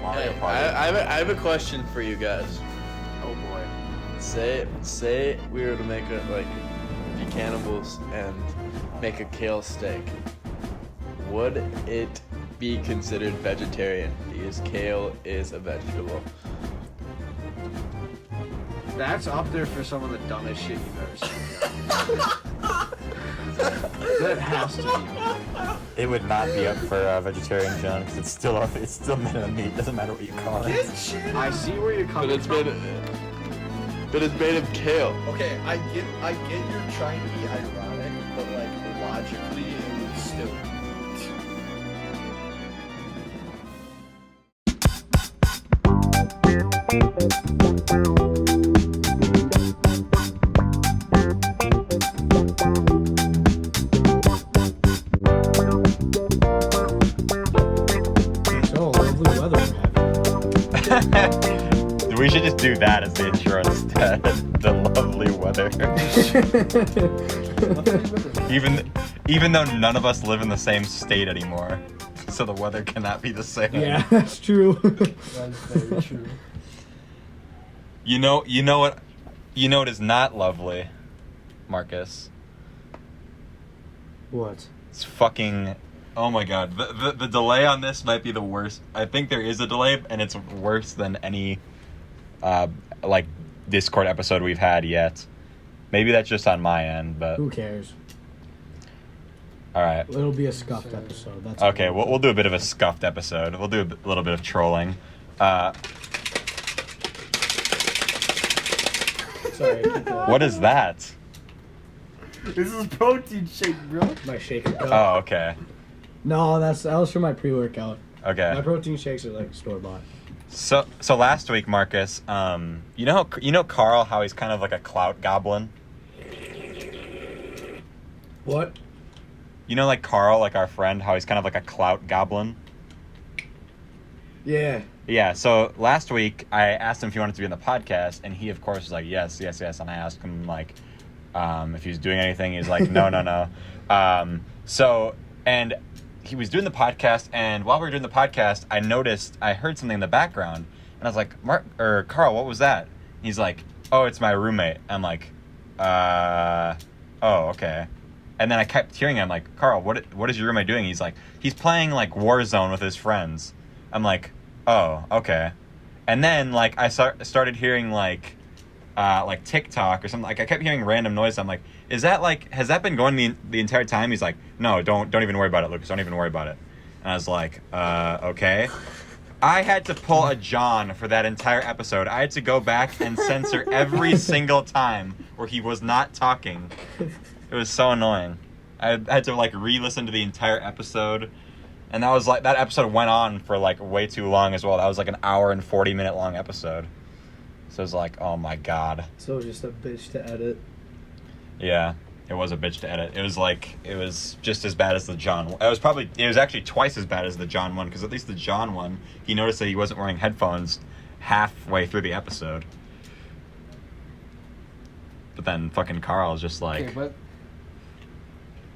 Mario Hey, Party. I have a question for you guys. Oh boy. Say we were to make be cannibals and make a kale steak. Would it be considered vegetarian? Because kale is a vegetable. That's up there for some of the dumbest shit you've ever seen. That has to be. It would not be up for vegetarian, John, because it's still made of meat. Doesn't matter what you call it. I see where you're coming from. But it's made of kale. Okay, I get you're trying to be ironic, but logically it would still. So lovely weather we're having. We should just do that as the intro instead. The lovely weather. even though none of us live in the same state anymore, so the weather cannot be the same. Yeah, that's true. That's very true. You know what is not lovely, Marcus. What? It's fucking. Oh my god, the delay on this might be the worst. I think there is a delay, and it's worse than any Discord episode we've had yet. Maybe that's just on my end, but Who cares? all right. It'll be a scuffed episode. That's Okay, we'll do a bit of a scuffed episode. We'll do a little bit of trolling. Sorry. Keep going. What is that? This is protein shake, bro. My shaker cup. Oh, okay. No, that was for my pre-workout. My Okay. protein shakes are like store bought. So last week, Marcus, you know Carl, how he's kind of like a clout goblin? What? You know, like Carl, like our friend, how he's kind of like a clout goblin? Yeah. Yeah, so last week I asked him if he wanted to be on the podcast, and he of course was like, yes, and I asked him like if he was doing anything. He's like, no. And he was doing the podcast, and while we were doing the podcast, I heard something in the background, and I was like, Carl, what was that? He's like, oh, it's my roommate. I'm like, oh, okay. And then I kept hearing him, like, Carl, what is your roommate doing? He's like, he's playing like Warzone with his friends. I'm like, oh, okay. And then like I started hearing like TikTok or something. Like I kept hearing random noise. I'm like, has that been going the entire time? He's like, no, don't even worry about it, Lucas. Don't even worry about it. And I was like, okay. I had to pull a John for that entire episode. I had to go back and censor every single time where he was not talking. It was so annoying. I had to like re-listen to the entire episode. And that was like, that episode went on for like way too long as well. That was like an hour and 40-minute long episode. So it was like, oh my god. So just a bitch to edit. Yeah, it was a bitch to edit. It was just as bad as the John one. It was actually twice as bad as the John one, because at least the John one, he noticed that he wasn't wearing headphones halfway through the episode. But then fucking Carl is just like, Okay, but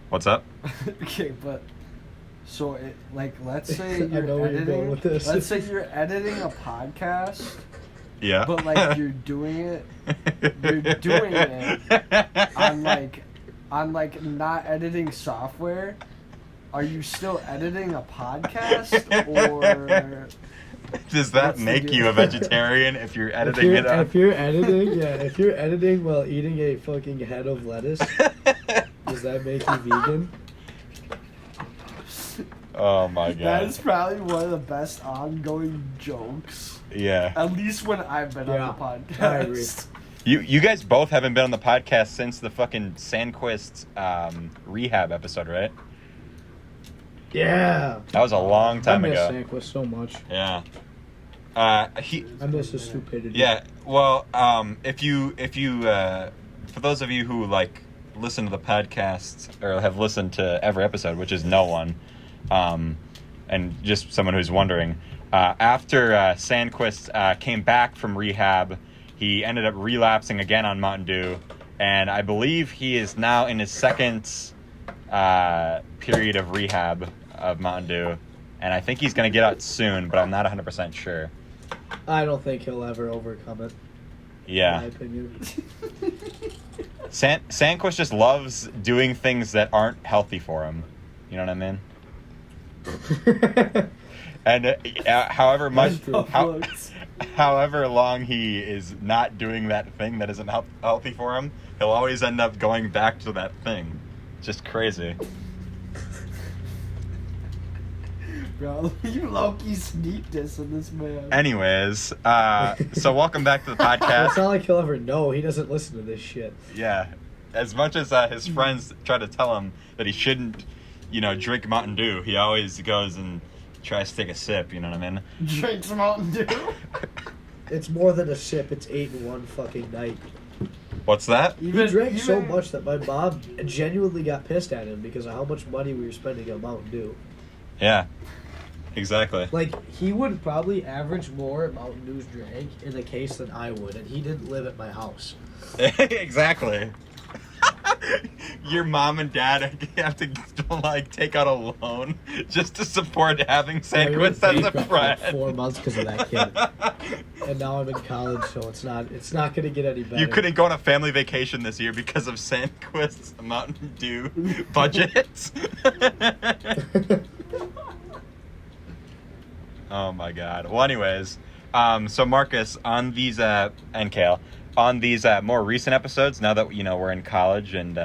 what's up? okay, but so let's say I you're know where you're going editing. with this. Let's say you're editing a podcast, Yeah. but like you're doing it on not editing software. Are you still editing a podcast, or Does that what's the make deal? you a vegetarian if you're editing it up? If you're editing while eating a fucking head of lettuce, does that make you vegan? Oh my god. that is probably one of the best ongoing jokes. Yeah. At least when I've been Yeah, on the podcast. I agree. You guys both haven't been on the podcast since the fucking Sandquist rehab episode, right? Yeah. That was a long time I miss ago. Sanquist so much. Yeah. I miss his stupidity. Yeah. Well, if you for those of you who like listen to the podcast or have listened to every episode, which is no one, and just someone who's wondering, after Sandquist came back from rehab, he ended up relapsing again on Mountain Dew, and I believe he is now in his second period of rehab of Mountain Dew, and I think he's gonna get out soon, but I'm not 100% sure. I don't think he'll ever overcome it. In my Yeah, opinion. Sandquist just loves doing things that aren't healthy for him. You know what I mean? And however much, however long he is not doing that thing that isn't healthy for him, he'll always end up going back to that thing. Just crazy. Bro, you low-key sneak this in this man. Anyways, so welcome back to the It's podcast. not like he'll ever know. He doesn't listen to this shit. Yeah, as much as his friends try to tell him that he shouldn't, drink Mountain Dew, he always goes and tries to take a sip. You know what I mean? Drink some Mountain Dew. It's more than a sip. It's 8 in one fucking night. What's that? He drank so much that my mom genuinely got pissed at him because of how much money we were spending on Mountain Dew. Yeah, exactly. Like, he would probably average more Mountain Dews drank in a case than I would, and he didn't live at my house. Exactly. Your mom and dad have to take out a loan just to support having Sandquist as a friend. 4 months because of that kid, and now I'm in college, so it's not gonna get any better. You couldn't go on a family vacation this year because of Sandquist's Mountain Dew budget. Oh my God. Well, anyways, so Marcus, on these and Kale, on these more recent episodes, now that we're in college and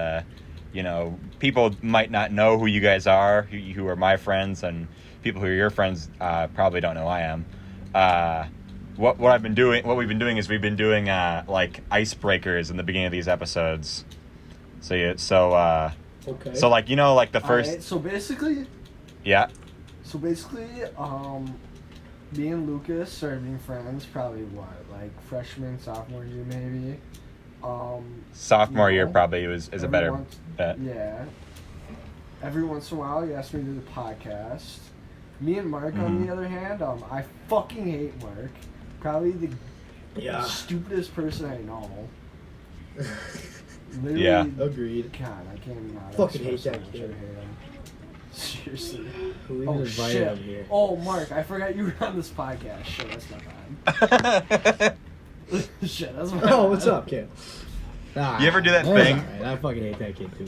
people might not know who you guys are, who are my friends, and people who are your friends probably don't know I am. What we've been doing is we've been doing like icebreakers in the beginning of these episodes. Okay. So like like the first. Alright, so basically, Yeah. me and Lukas started being friends probably like freshman, sophomore year maybe. Sophomore year probably is a better once- bet. Yeah. Every once in a while, he asked me to do the podcast. Me and Mark, on the other hand, I fucking hate Mark. Probably the stupidest person I know. Literally, Yeah. Agreed. God, I can't even. Fucking hate that express how much I kid. hate him. Seriously. Who even Oh invited shit. him here? Oh, Mark, I forgot you were on this podcast. Shit, that's my bad. Shit, that's my bad. Oh, what's up, kid? Ah, You ever do that that's thing? alright. I fucking hate that kid too.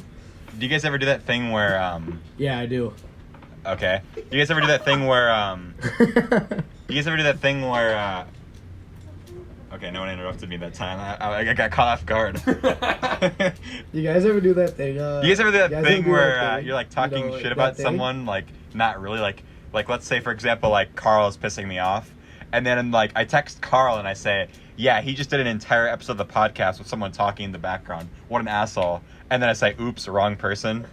Do you guys ever do that thing where Yeah, I do. okay. Do you guys ever do that thing where okay, no one interrupted me that time. I got caught off guard. You guys ever do that thing? You guys ever do that thing where thing? you're like talking like shit that about thing? someone, like not really, like let's say for example like Carl is pissing me off, and then like I text Carl and I say, yeah, he just did an entire episode of the podcast with someone talking in the background. What an asshole! And then I say, oops, wrong person.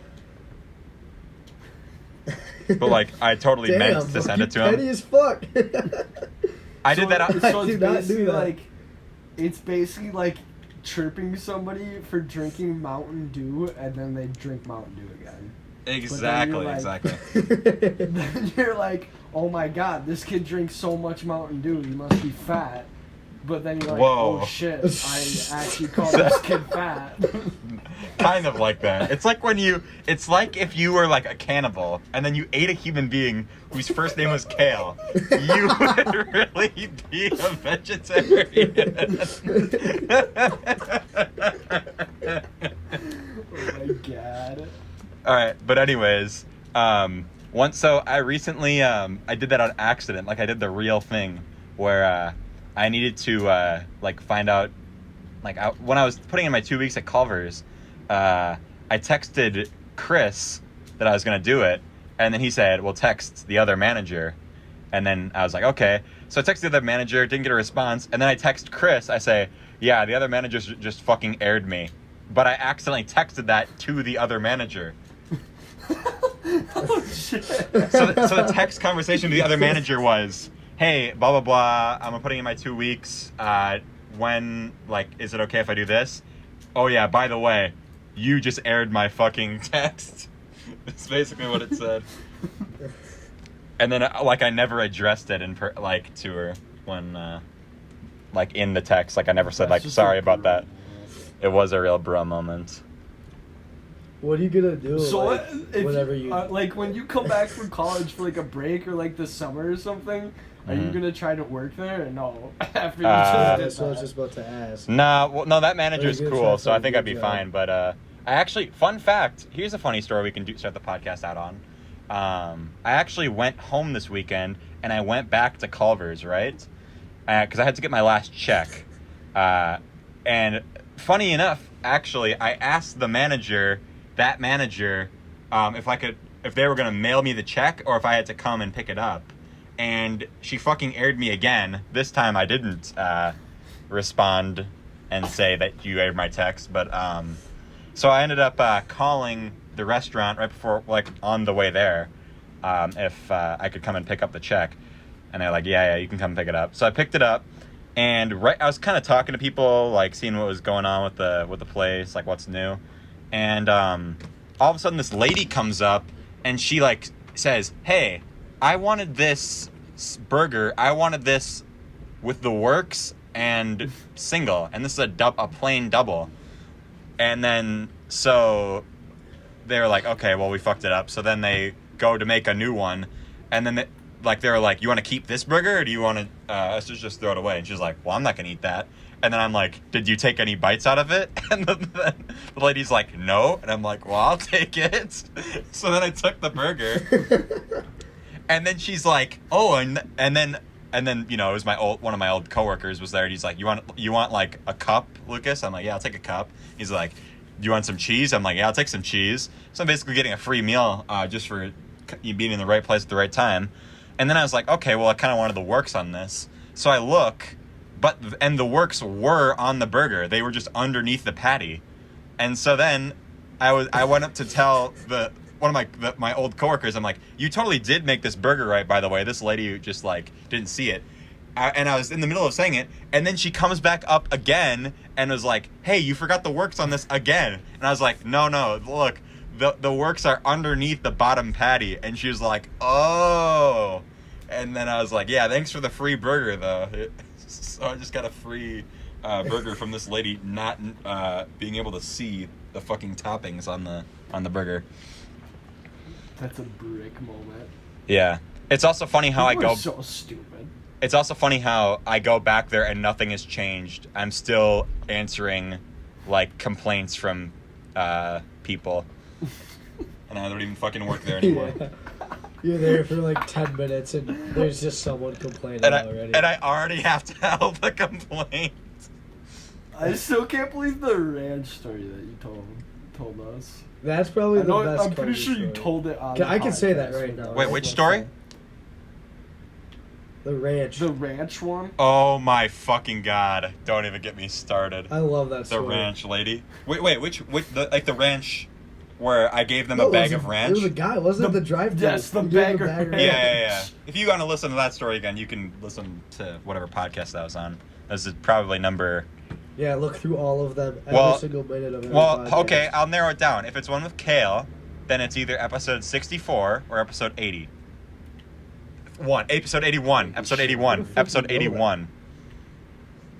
But like I totally meant to send it to Petty him. as fuck. I did that. So I it's do not do basically that. like, it's basically like chirping somebody for drinking Mountain Dew, and then they drink Mountain Dew again. Exactly, like- exactly. Then you're like, oh my god, this kid drinks so much Mountain Dew, he must be fat. But then you're like, Whoa. oh shit, I actually called this kid fat. Kind of like that. It's like it's like if you were like a cannibal and then you ate a human being whose first name was Kale. You would really be a vegetarian. Oh my god. All right, but anyways, so I recently I did that on accident. Like I did the real thing where I needed to like find out like when I was putting in my 2 weeks at Culver's, I texted Chris that I was gonna do it, and then he said, "Well, text the other manager," and then I was like, "Okay." So I texted the other manager, didn't get a response, and then I text Chris. I say, "Yeah, the other manager just fucking aired me," but I accidentally texted that to the other manager. Oh shit. So the text conversation to the other manager was, "Hey, blah blah blah. I'm putting in my 2 weeks. When is it okay if I do this? Oh yeah, by the way, you just aired my fucking text." That's basically what it said. And then I never addressed it to her when in the text. I never said That's just sorry a about bro that. It was a real bro moment. What are you gonna do? So like, if whenever you, you like when you come back from college for like a break or like the summer or something, are you gonna try to work there or no? After you that's just what I did was that. just about to ask. Nah, well, no, that manager's Are you gonna cool, try so I for a think I'd good be job? fine. But I actually, fun fact, here's a funny story we can start the podcast out on. I actually went home this weekend and I went back to Culver's, right? Because I had to get my last check. And funny enough, actually, I asked the manager, if they were gonna mail me the check or if I had to come and pick it up. And she fucking aired me again. This time I didn't respond and say that you aired my text, but so I ended up calling the restaurant right before, like, on the way there, if I could come and pick up the check. And they're like, yeah, you can come pick it up. So I picked it up, and I was kind of talking to people, like, seeing what was going on with the place, like, what's new. And all of a sudden, this lady comes up, and she, like, says, hey, I wanted this burger. I wanted this with the works and single. And this is a plain double. And then, so they're like, okay, well, we fucked it up. So then they go to make a new one. And then they were like, you want to keep this burger or do you want to let's just throw it away? And she's like, well, I'm not going to eat that. And then I'm like, did you take any bites out of it? And then the lady's like, no. And I'm like, well, I'll take it. So then I took the burger. And then she's like, oh, and then you know, it was one of my old coworkers was there, and he's like, you want like a cup, Lucas? I'm like, yeah, I'll take a cup. He's like, do you want some cheese? I'm like, yeah, I'll take some cheese. So I'm basically getting a free meal just for you being in the right place at the right time. And then I was like, okay, well, I kind of wanted the works on this. So I look, and the works were on the burger. They were just underneath the patty. And so then I went up to tell one of my old coworkers, I'm like, you totally did make this burger right, by the way. This lady just, like, didn't see it. And I was in the middle of saying it, and then she comes back up again and was like, hey, you forgot the works on this again. And I was like, no, look, the works are underneath the bottom patty. And she was like, oh. And then I was like, yeah, thanks for the free burger, though. So I just got a free burger from this lady not being able to see the fucking toppings on the burger. That's a brick moment. Yeah. It's also funny how People are so stupid. It's also funny how I go back there and nothing has changed. I'm still answering, like, complaints from people. And I don't even fucking work there anymore. Yeah. You're there for like 10 minutes and there's just someone complaining already. And I already have to help the complaint. I still can't believe the ranch story that you told us. That's probably the best. I'm pretty sure you told it on I can say that right now. Wait, which story? The ranch. The ranch one? Oh my fucking god. Don't even get me started. I love that story. The ranch lady. Wait, which the ranch where I gave them a bag of ranch? It was a guy, wasn't it? The drive-thru. Yes, the bag of ranch. Yeah. If you want to listen to that story again, you can listen to whatever podcast that was on. This is probably number... Yeah, look through all of them. Every single minute of every podcast. Okay, I'll narrow it down. If it's one with Kale, then it's either episode 64 or episode 80. Episode 81. Episode 81. Episode 81.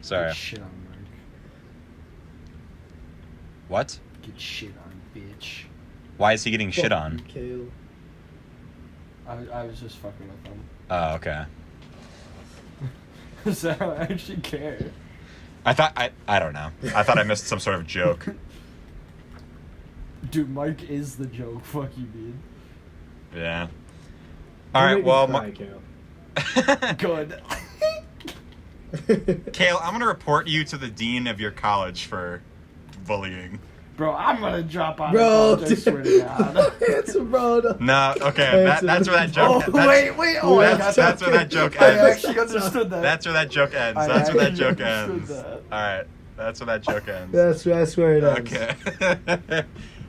Sorry. Get shit on, Mark. What? Get shit on, bitch. Why is he getting shit on? Kale. I was just fucking with him. Oh, okay. So I actually care. I don't know. I thought I missed some sort of joke. Dude, Mike is the joke. Fuck you, dude. Yeah. All right. Well, Good. Kale, I'm gonna report you to the dean of your college for bullying. Bro, I'm gonna drop out Bro, of college, I swear to God. It's bro. No, okay, that's where that joke. That's where that joke I ends. actually understood that. That's where that joke ends. That's where that joke ends. All right, that's where that joke ends. That's where it ends. Okay.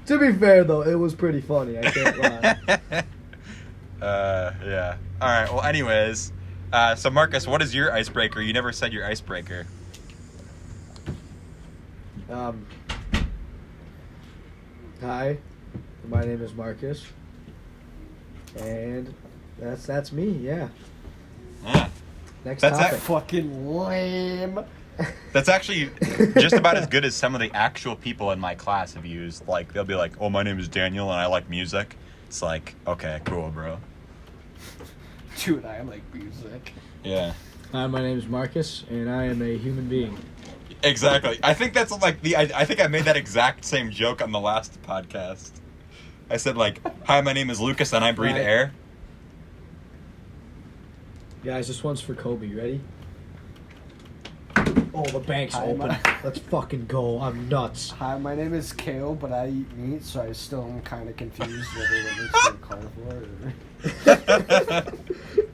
To be fair though, it was pretty funny. I can't lie. Yeah. All right. Well, anyways, so Marcus, what is your icebreaker? You never said your icebreaker. Hi, my name is Marcus, and that's me. Yeah. Yeah. Next That's topic. it. Fucking lame. That's actually just about as good as some of the actual people in my class have used. Like, they'll be like, oh, my name is Daniel and I like music. It's like, okay, cool, bro. Dude, I like music. Yeah. Hi, my name is Marcus, and I am a human being. Exactly. I think that's like I think I made that exact same joke on the last podcast. I said like, hi, my name is Lukas and I breathe Right. air. Guys, this one's for Kobe. Ready? Oh, the bank's Hi, open. my- Let's fucking go. I'm nuts. Hi, my name is Kale, but I eat meat, so I still am kind of confused whether that makes me a carnivore or...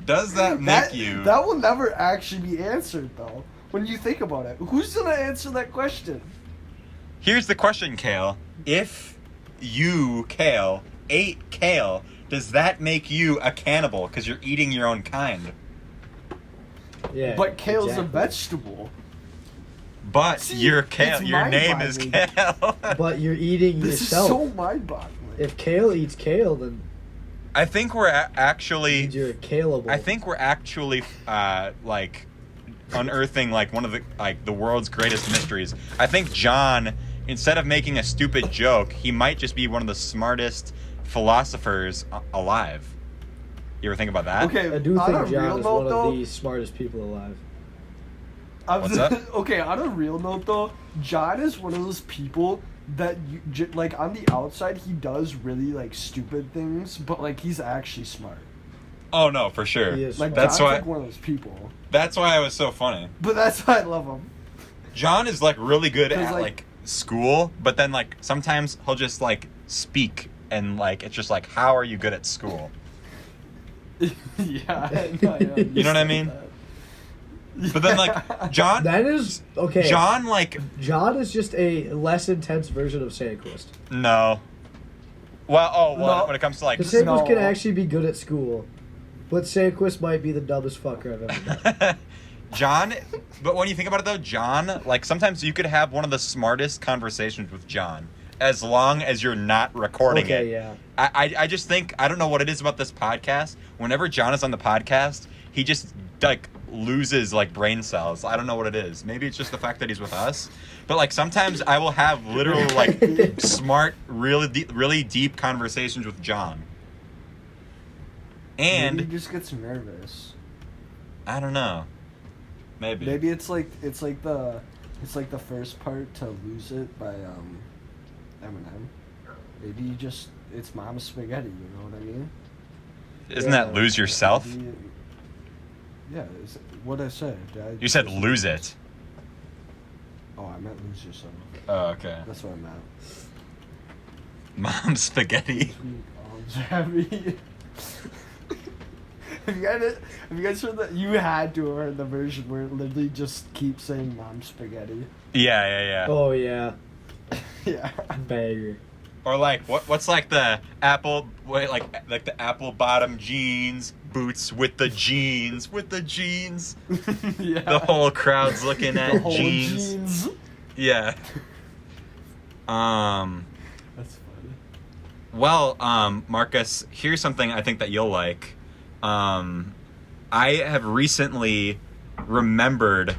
Does that make you? That will never actually be answered, though. When you think about it, who's gonna answer that question? Here's the question, Kale. If you, Kale, ate kale, does that make you a cannibal because you're eating your own kind? Yeah. But kale's exactly. a vegetable. But See, you're Kale. it's Your name is mind-boggling. Kale. But you're eating This yourself. is so mind-boggling. If Kale eats kale, then I think we're actually. you're a kaleable. I think we're actually like unearthing like one of the world's greatest mysteries. I think John, instead of making a stupid joke, he might just be one of the smartest philosophers alive. You ever think about that? Okay, I do on a think John real is note, one though, of the smartest people alive. What's up? Okay, on a real note though, John is one of those people that like on the outside he does really like stupid things, but like he's actually smart. Oh no, for sure. He is Like That's John's why- like one of those people. That's why I was so funny. But that's why I love him. John is like really good 'Cause, at like- like school, but then like sometimes he'll just like speak and like it's just like, how are you good at school? Yeah, You know what I mean? But then like John That is okay. John like John is just a less intense version of Sandquist. no. Well, No. when it comes to like Because Sandquist can No. actually be good at school, but Sandquist might be the dumbest fucker I've ever met. John, but when you think about it though, John, like sometimes you could have one of the smartest conversations with John as long as you're not recording Okay, it. yeah. I just think, I don't know what it is about this podcast. Whenever John is on the podcast, he just like loses like brain cells. I don't know what it is. Maybe it's just the fact that he's with us. But like sometimes I will have literal like smart, really deep conversations with John. Maybe he And just gets nervous. I don't know. Maybe. Maybe it's like the first part to Lose It by Eminem. Maybe you just it's Mama Spaghetti, you know what I mean? Isn't that lose yourself? Maybe- yeah, what I said. You said lose it. Oh, I meant lose yourself. Oh, okay. That's what I meant. Mom spaghetti. Arms heavy. Have you guys heard that? You had to have heard the version where it literally just keeps saying "Mom spaghetti." Yeah. Oh yeah, Yeah. banger. Or like what's like the apple like the apple bottom jeans boots with the jeans Yeah. The whole crowd's looking The at whole jeans. Yeah. That's funny. Well, Marcus, here's something I think that you'll like. I have recently remembered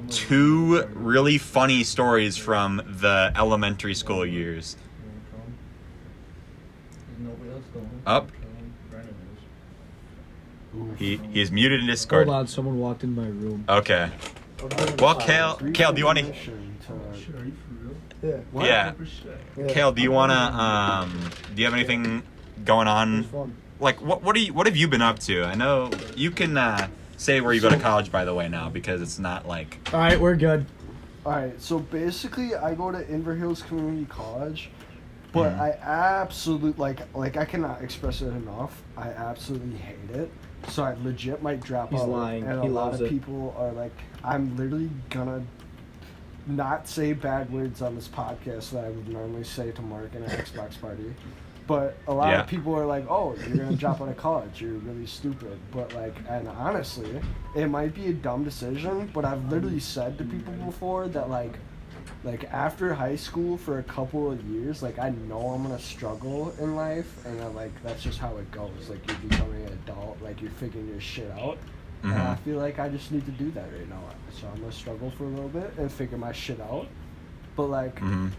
two really funny stories from the elementary school years. Up. He's muted in Discord. Hold on, someone walked in my room. Okay. Well, Kale, do you want to? Yeah. What? Yeah. Kale, do you want to? Do you have anything going It was on? fun. Like, what have you been up to? I know you can say where you go to college, by the way, now because it's not like. All right, we're good. Alright, so basically I go to Inver Hills Community College, but Mhm. I absolutely like I cannot express it enough. I absolutely hate it. So I legit might drop He's out. lying. And He a lot loves of it. people are like, I'm literally gonna not say bad words on this podcast that I would normally say to Mark in an Xbox party. But a lot Yeah. of people are like, oh, you're gonna drop out of college, you're really stupid. But like, and honestly, it might be a dumb decision, but I've literally said to people before that like after high school for a couple of years, like I know I'm gonna struggle in life, and then, like that's just how it goes. Like you're becoming an adult, like you're figuring your shit out. And I Mhm. feel like I just need to do that right now. So I'm gonna struggle for a little bit and figure my shit out. But like, Mhm.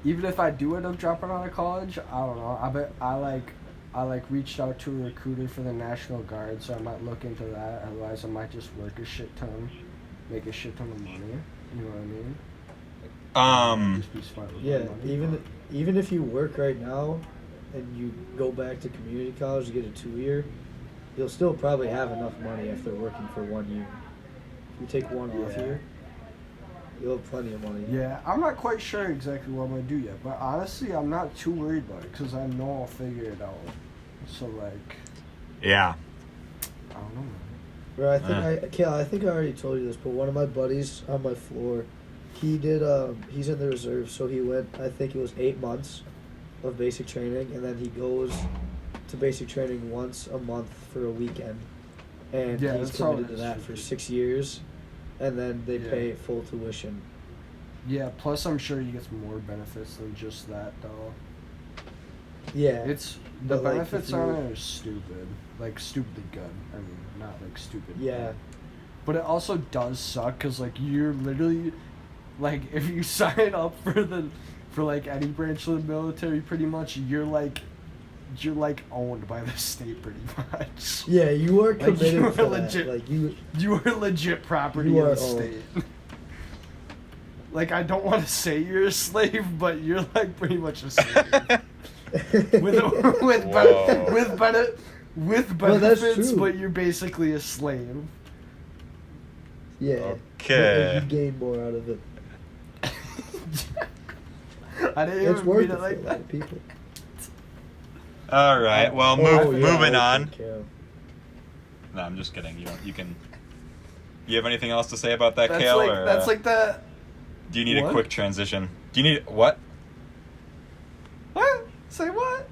even if I do end up dropping out of college, I don't know. I reached out to a recruiter for the National Guard, so I might look into that. Otherwise, I might just work a shit ton, make a shit ton of money. You know what I mean? Just be smart with my Yeah, money. even if you work right now and you go back to community college to get a 2-year, you'll still probably have enough money after working for 1 year. If you take one off Yeah. year, you'll have plenty of money. Yeah, I'm not quite sure exactly what I'm gonna do yet, but honestly, I'm not too worried about it because I know I'll figure it out. So like, Yeah. I don't know. Bro, I think I already told you this, but one of my buddies on my floor, he's in the reserve, so he went, I think it was 8 months of basic training, and then he goes to basic training once a month for a weekend, and Yeah, he's that's how committed it to is that for for me. 6 years, and then they Yeah. pay full tuition. Yeah, plus I'm sure he gets more benefits than just that though. Yeah, It's the But, like, benefits if you- on it are stupid, like stupidly good. I mean, not like stupid. yeah, But it also does suck because like you're literally, like if you sign up for like any branch of the military, pretty much you're like owned by the state pretty much. yeah. You are Like, committed you are to that. legit- Like you, You are legit property You of are the owned. state. Like I don't want to say you're a slave, but you're like pretty much a slave. with Whoa. with Well, that's benefits, true. but you're basically a slave. yeah. Okay. You gain more out of it. I didn't It's even worth read it it for like a lot that. of people. All right. Well, Oh, yeah, moving I on. think, yeah. No, I'm just kidding. You can. You have anything else to say about that, That's Kale? like or, that's like that. Do you need a What? quick transition? Do you need what? What? Say what?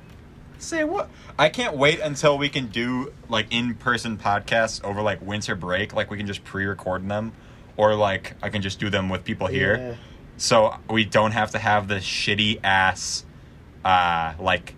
Say what? I can't wait until we can do like in-person podcasts over like winter break. Like we can just pre-record them, or like I can just do them with people here, Yeah. so we don't have to have the shitty ass, like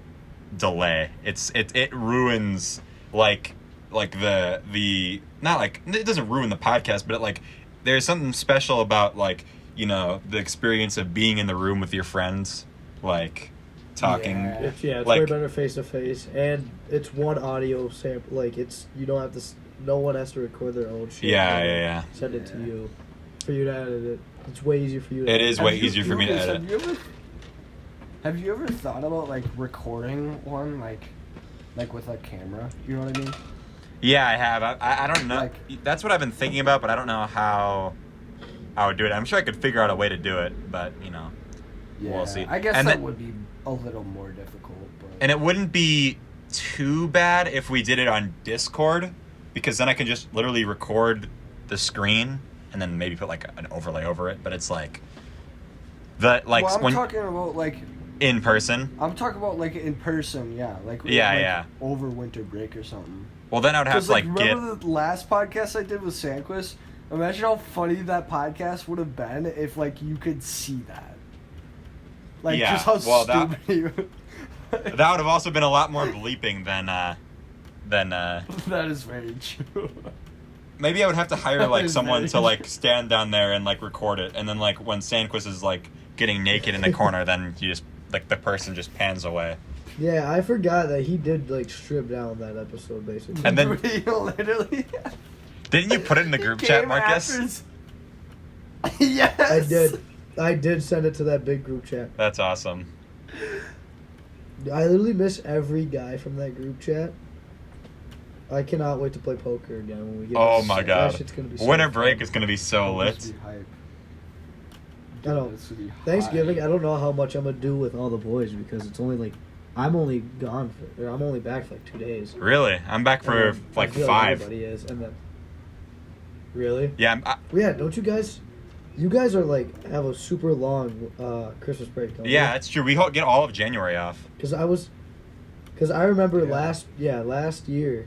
delay. It ruins like the not like it doesn't ruin the podcast, but like there's something special about like the experience of being in the room with your friends, like talking. Yeah. It's way Like- better face to face, and it's one audio sample. Like you don't have to. No one has to record their own shit. Yeah, and yeah, yeah. Send it to you, for you to edit it. It's way easier for you. To It edit. is way easier for me to Lucas, edit. Have you ever thought about like recording one like with a camera? You know what I mean? Yeah, I have. I don't know. Like- That's what I've been thinking about, but I don't know how I would do it. I'm sure I could figure out a way to do it, but we'll see. I guess And that then- would be a little more difficult, but And it wouldn't be too bad if we did it on Discord, because then I could just literally record the screen and then maybe put like an overlay over it. But it's like well, I'm when talking about like in person. I'm talking about like in person, yeah, like Yeah, like, yeah. over winter break or something. Well, then I would have to like get. remember the last podcast I did with Sanquist? Imagine how funny that podcast would have been if like you could see that. Like Yeah, just how well, stupid you. That would have also been a lot more bleeping than. That is very true. Maybe I would have to hire That like is someone very to like stand down there and like record it, and then like when Sandquist is like getting naked in the corner, then you just like the person just pans away. Yeah, I forgot that he did like strip down that episode basically. And then- He literally. Didn't you put it in the group chat, Marcus? Yes. I did send it to that big group chat. That's awesome. I literally miss every guy from that group chat. I cannot wait to play poker again when we get. Oh this- my that god. shit's gonna be so Winter fun. break is gonna be so lit. This would be hype. I know. This would be Thanksgiving, hype. I don't know how much I'm gonna do with all the boys because it's only like I'm only gone for, or I'm only back for like 2 days. Really? I'm back for And then I like feel 5. Everybody is, and then. Really? Yeah, Well, yeah. Don't you guys? You guys are like have a super long Christmas break. Don't yeah, it's true. We get all of January off. Because I remember Yeah. last year,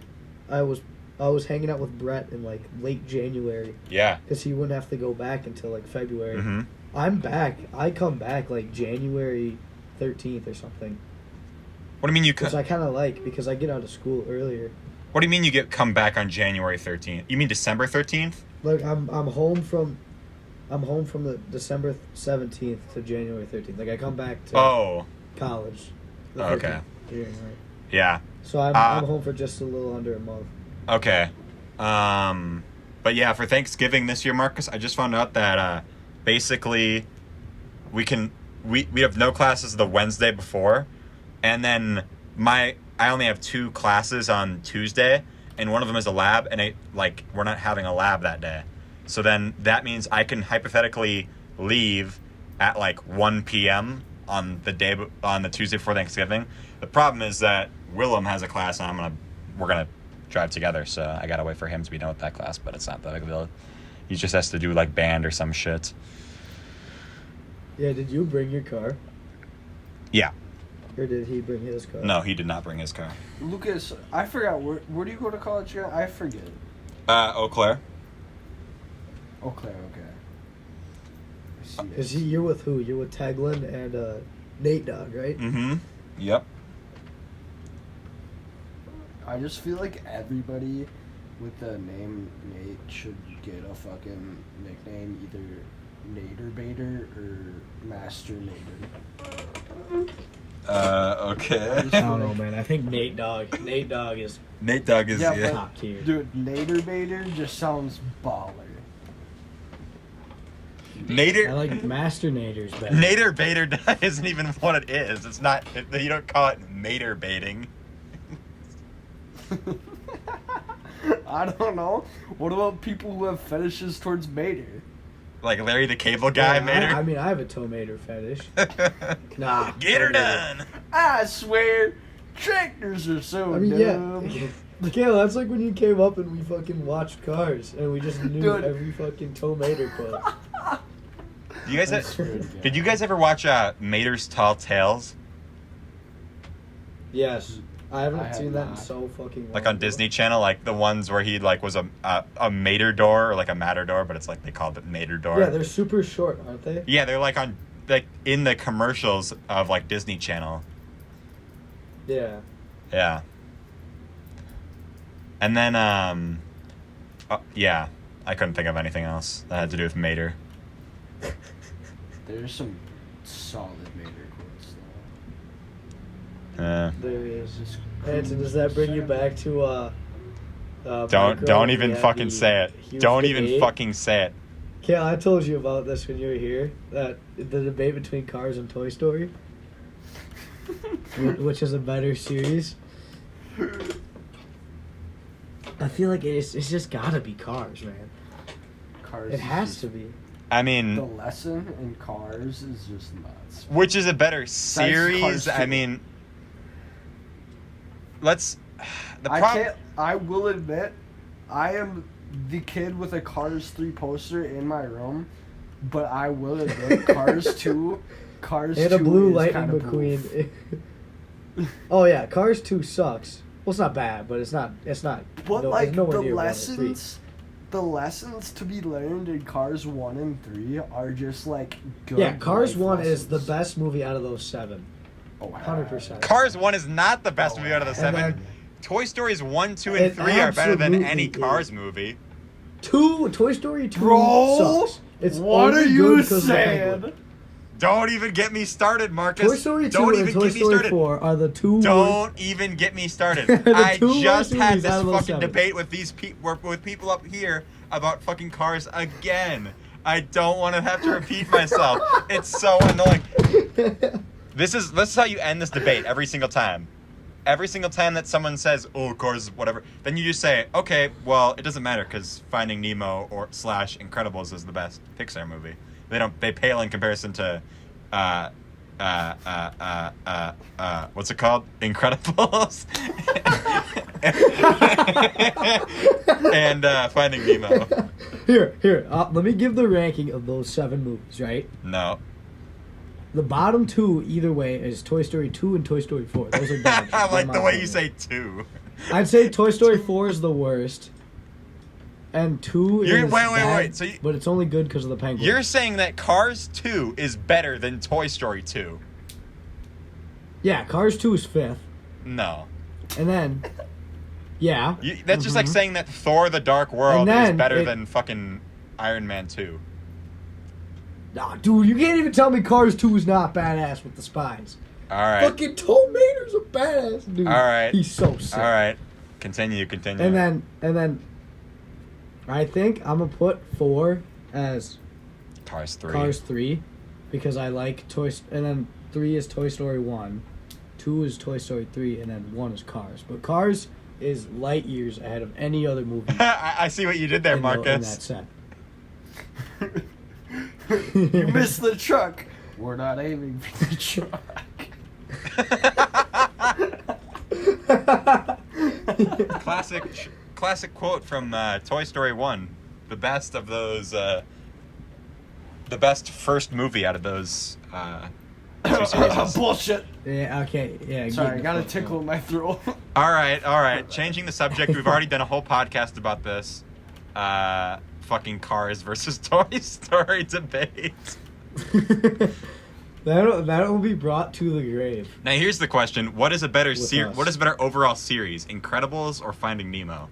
I was hanging out with Brett in like late January Yeah. because he wouldn't have to go back until like February. Mm-hmm. I'm back. I come back like January 13th or something, What do you mean you which could? I kind of like because I get out of school earlier. What do you mean you come back on January 13th? You mean December 13th? Like I'm home from the December 17th to January 13th. Like I come back to college. the Okay. 13th hearing, right? Yeah. So I'm home for just a little under a month. Okay. But yeah, for Thanksgiving this year, Marcus, I just found out that basically we have no classes the Wednesday before, and then I only have 2 classes on Tuesday, and one of them is a lab, and we're not having a lab that day. So then that means I can hypothetically leave at 1 p.m. on the Tuesday before Thanksgiving. The problem is that Willem has a class, and we're gonna drive together, so I gotta wait for him to be done with that class, but it's not that big of a deal. He just has to do band or some shit. Yeah, did you bring your car? Yeah. Or did he bring his car? No, he did not bring his car. Lucas, I forgot, where do you go to college again? I forget. Eau Claire. Eau Claire, okay. I see it. You're with who? You're with Taglin and Nate Dogg, right? Mm-hmm. Yep. I just feel like everybody with the name Nate should get a fucking nickname, either Nader Bader or Master Nader. Okay. I don't know, man. I think Nate Dogg is Nate Dogg is, Yeah, top tier. Dude, Nader Bader just sounds baller. I Nader. like Master Nader's better. Nader Bader isn't even what it is. It's not. You don't call it Nader baiting. I don't know. What about people who have fetishes towards Mater? Like Larry the Cable Guy, Yeah, Mater. I mean, I have a toe Mater fetish. Nah. Get her toe Mater. done. I swear, tractors are so I mean, dumb. yeah. Kale, that's like when you came up and we fucking watched Cars and we just knew Dude. every fucking toe Mater quote. You guys, I swear to God. did you guys ever watch Mater's Tall Tales? Yes. I haven't I have seen that in not. so fucking long. Like on Disney Channel, the ones where he was a matador or a matador, but it's they called it matador. Yeah, they're super short, aren't they? Yeah, they're on in the commercials of Disney Channel. Yeah. Yeah. And then yeah, I couldn't think of anything else that had to do with Mater. There's some solid Mater quotes, though. There he is. Just Hanson, does that bring you back to Don't even fucking say it. Don't even fucking say it. Kale, I told you about this when you were here. That the debate between Cars and Toy Story, which is a better series. I feel like it's just gotta be Cars, man. Cars. It has to be. I The mean, lesson in Cars is just nuts. which is a better series? Cars I 2. mean, let's. The problem. I will admit, I am the kid with a Cars 3 poster in my room, but I will admit, Cars 2. Cars And 2 a blue is Lightning kinda McQueen. Oh yeah, Cars 2 sucks. Well, it's not bad, but it's not. But no, like it's nowhere the near 1 or 3. lessons to be learned in Cars 1 and 3 are just good. Yeah, Cars life 1 is the lessons. best movie out of those 7. Oh, 100%. Cars 1 is not the best movie out of the 7. then- Toy Stories 1, 2, and It 3 are better than any absolutely Cars is. movie. Toy Story 2 Bro, sucks. It's what only are good you because of the penguin. saying? Don't even get me started, Marcus. Toy Story 2 Don't and even Toy get me Story started. 4 are the two worst. Don't even get me started. The I two just worst had movies this out of those fucking 7. debate with with people up here about fucking Cars again. I don't want to have to repeat myself. It's so annoying. This is how you end this debate every single time. Every single time that someone says, "Oh, Cars, whatever," then you just say, "Okay, well, it doesn't matter because Finding Nemo or / Incredibles is the best Pixar movie. They pale in comparison to, what's it called? Incredibles and Finding Nemo." Here. Let me give the ranking of those 7 movies. Right. No. The bottom 2, either way, is Toy Story 2 and Toy Story 4. Those are dog shit, I like in the my way you opinion. say 2. I'd say Toy Story 4 is the worst, and 2 You're- is wait, bad, so but it's only good because of the penguin. You're saying that Cars 2 is better than Toy Story 2? Yeah, Cars 2 is 5th, No. and then Yeah. That's just like saying that Thor: The Dark World And is then better than fucking Iron Man 2. Nah, dude, you can't even tell me Cars 2 is not badass with the spies. All right. Fucking Tom Mater's a badass dude. All right. He's so sick. All right. Continue. And then, I think I'm gonna put 4 as Cars 3. Cars 3, because I like and then 3 is Toy Story 1, 2 is Toy Story 3, and then 1 is Cars. But Cars is light years ahead of any other movie. I see what you did there, in that Marcus. set. You missed the truck. We're not aiming for the truck. Classic quote from Toy Story 1. The best of those. The best first movie out of those two series. Bullshit. Yeah, okay, yeah. Sorry, I got a tickle in my throat. All right. Changing the subject. We've already done a whole podcast about this. Fucking Cars versus Toy Story debate. That will be brought to the grave. Now here's the question: What is a better With us. What is a better overall series, Incredibles or Finding Nemo?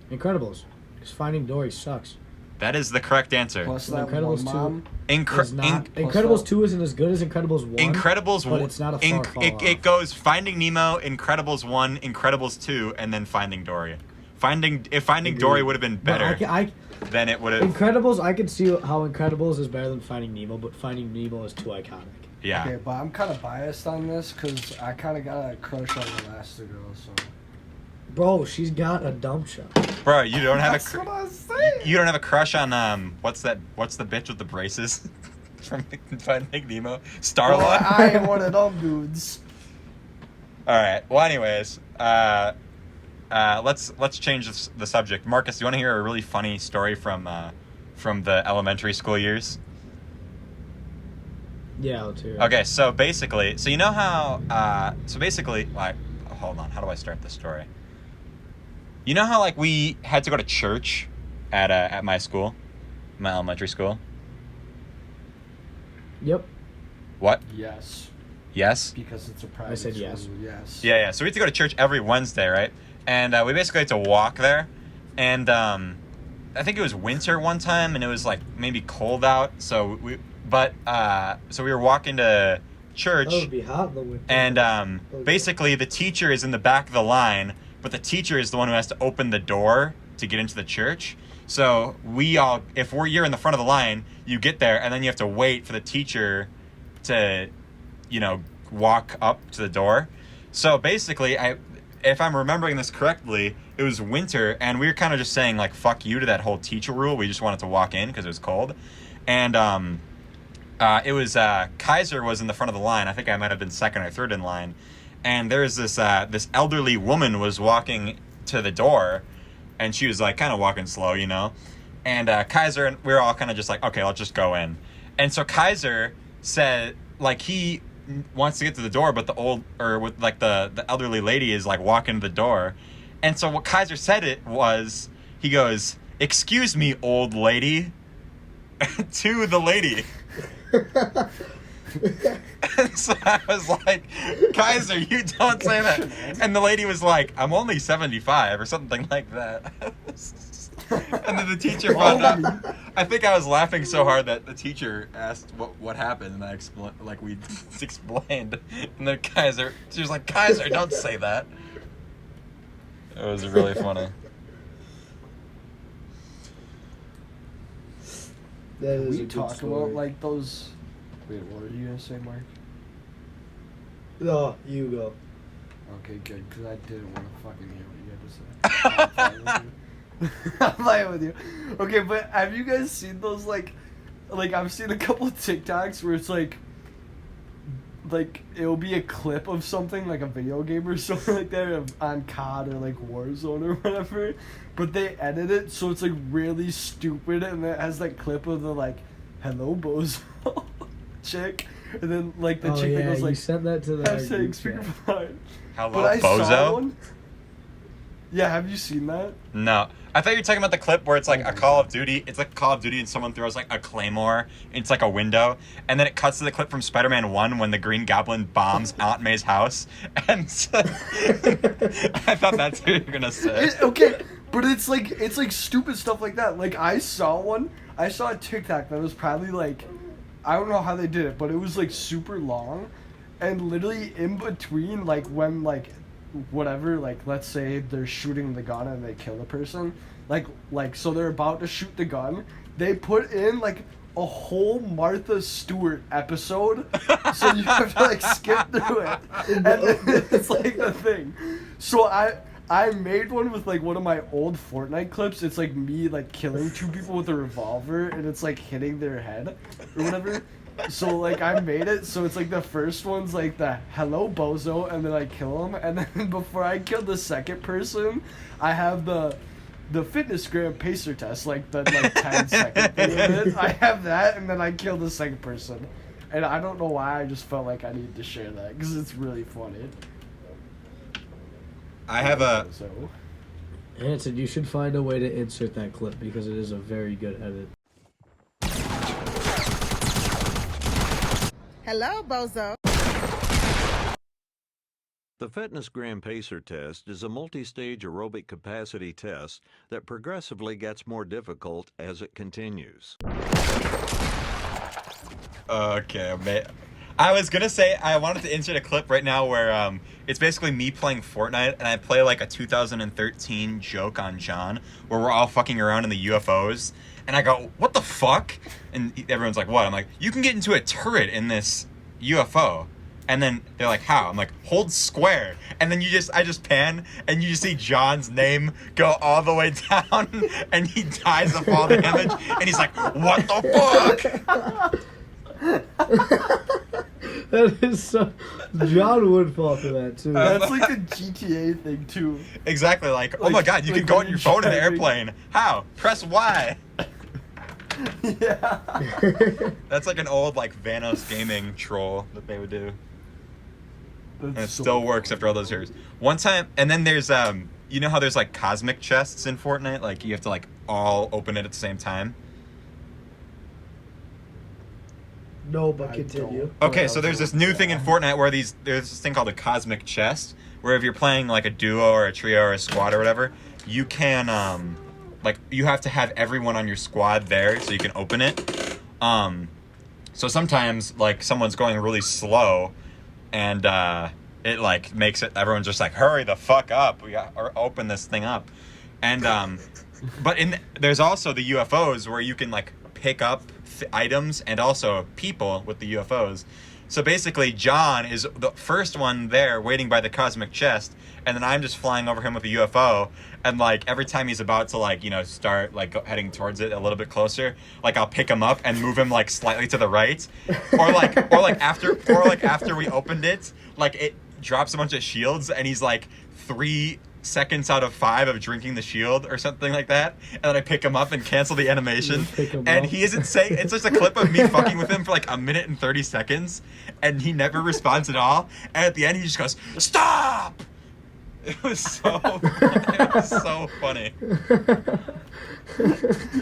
Incredibles. Because Finding Dory sucks. That is the correct answer. Plus that Incredibles one mom. Is not, plus Incredibles that- 2 isn't as good as Incredibles 1. Incredibles but it's not a far fall off. It goes Finding Nemo, Incredibles 1, Incredibles 2, and then Finding Dory. If Finding Dory would have been But better, then it would have. Incredibles, I could see how Incredibles is better than Finding Nemo, but Finding Nemo is too iconic. Yeah. Okay, but I'm kind of biased on this because I kind of got a crush on Elastigirl, so. Bro, she's got a dump shot. Bro, you don't have That's what I was saying. you don't have a crush on what's the bitch with the braces from Finding Nemo? Starlight. Well, I ain't one of them dudes. All right. Well, anyways, let's change the subject. Marcus, do you want to hear a really funny story from the elementary school years? Yeah, let's hear it. Okay, so you know how like, hold on, how do I start this story? You know how like we had to go to church at my school, my elementary school? Yep. What? Yes. Yes? Because it's a private I said school, yes. Yes. Yeah. So we had to go to church every Wednesday, right? And we basically had to walk there. And I think it was winter one time, and it was like maybe cold out. So we were walking to church. That would be hot in the winter. And basically, the teacher is in the back of the line, but the teacher is the one who has to open the door to get into the church. So you're in the front of the line, you get there, and then you have to wait for the teacher to, walk up to the door. So basically, if I'm remembering this correctly, it was winter, and we were kind of just saying, like, fuck you to that whole teacher rule. We just wanted to walk in because it was cold. And it was Kaiser was in the front of the line. I think I might have been second or third in line. And there was this elderly woman was walking to the door, and she was like kind of walking slow, And Kaiser and we were all kind of just like, okay, let's just go in. And so Kaiser said, like, he wants to get to the door, but the elderly lady is like walking to the door. And so what Kaiser said he goes, "Excuse me, old lady," to the lady. And so I was like, "Kaiser, you don't say that." And the lady was like, "I'm only 75 or something like that." And then the teacher found out. I think I was laughing so hard that the teacher asked what happened, and I explained, like we explained. And then she was like, "Kaiser, don't say that." It was really funny. That is We a good talk story. about like those. Wait, what were you gonna say, Mark? No, you go. Okay, good, because I didn't want to fucking hear what you had to say. I'm playing with you. Okay, but have you guys seen those like I've seen a couple of TikToks where it's like it'll be a clip of something like a video game or something like that on COD or like Warzone or whatever, but they edit it so it's like really stupid and it has that clip of the like "hello bozo" chick, and then like the chick that goes you like sent that to the hashtag group speaker chat. fine. Hello, But I saw bozo. one. Yeah, have you seen that? No. I thought you were talking about the clip where it's like a Call of Duty. It's like Call of Duty and someone throws like a claymore. It's like a window. And then it cuts to the clip from Spider-Man 1 when the Green Goblin bombs Aunt May's house. And so, I thought that's what you were going to say. Okay, but it's like stupid stuff like that. Like I saw a TikTok that was probably like, I don't know how they did it, but it was like super long. And literally in between, like when like whatever, like let's say they're shooting the gun and they kill the person, like so they're about to shoot the gun, they put in like a whole Martha Stewart episode, so you have to like skip through it, and then it's like the thing. So I made one with like one of my old Fortnite clips. It's like me like killing two people with a revolver, and it's like hitting their head or whatever. So like I made it so it's like the first one's like the hello bozo, and then I kill him, and then before I kill the second person, I have the fitness gram pacer test, like the like 10-second thing of it. I have that, and then I kill the second person, and I don't know why, I just felt like I needed to share that because it's really funny. I have a... Hanson, you should find a way to insert that clip because it is a very good edit. Hello, bozo. The Fitness Gram Pacer test is a multi-stage aerobic capacity test that progressively gets more difficult as it continues. Okay, man. I was gonna say I wanted to insert a clip right now where it's basically me playing Fortnite, and I play like a 2013 joke on John where we're all fucking around in the UFOs, and I go, "What the fuck?" And everyone's like, "What?" I'm like, "You can get into a turret in this UFO." And then they're like, "How?" I'm like, "Hold square." And then I just pan, and you just see John's name go all the way down, and he dies of all damage, and he's like, "What the fuck?" That is so... John would fall for that, too. That's like a GTA thing too. Exactly, like, oh my god, you can go on your phone in an airplane. How? Press Y. Yeah. That's like an old, like, Vanos gaming troll that they would do. And it So still works after all those years. One time, and then there's, you know how there's, like, cosmic chests in Fortnite? Like, you have to, like, all open it at the same time? No, but continue. Okay, so there's this new thing in Fortnite where there's this thing called a cosmic chest, where if you're playing, like, a duo or a trio or a squad or whatever, you can, like, you have to have everyone on your squad there so you can open it. So sometimes, like, someone's going really slow, and it, like, makes it, everyone's just like, hurry the fuck up, or open this thing up. And, but there's also the UFOs where you can, like, pick up items and also people with the UFOs. So basically, John is the first one there waiting by the cosmic chest, and then I'm just flying over him with a UFO, and, like, every time he's about to, like, you know, start, like, heading towards it a little bit closer, like, I'll pick him up and move him, like, slightly to the right, or after we opened it, like, it drops a bunch of shields, and he's, like, 3 seconds out of 5 of drinking the shield or something like that, and then I pick him up and cancel the animation, and he isn't saying, it's just a clip of me fucking with him for like 1 minute and 30 seconds, and he never responds at all, and at the end he just goes, "Stop!" It was so funny.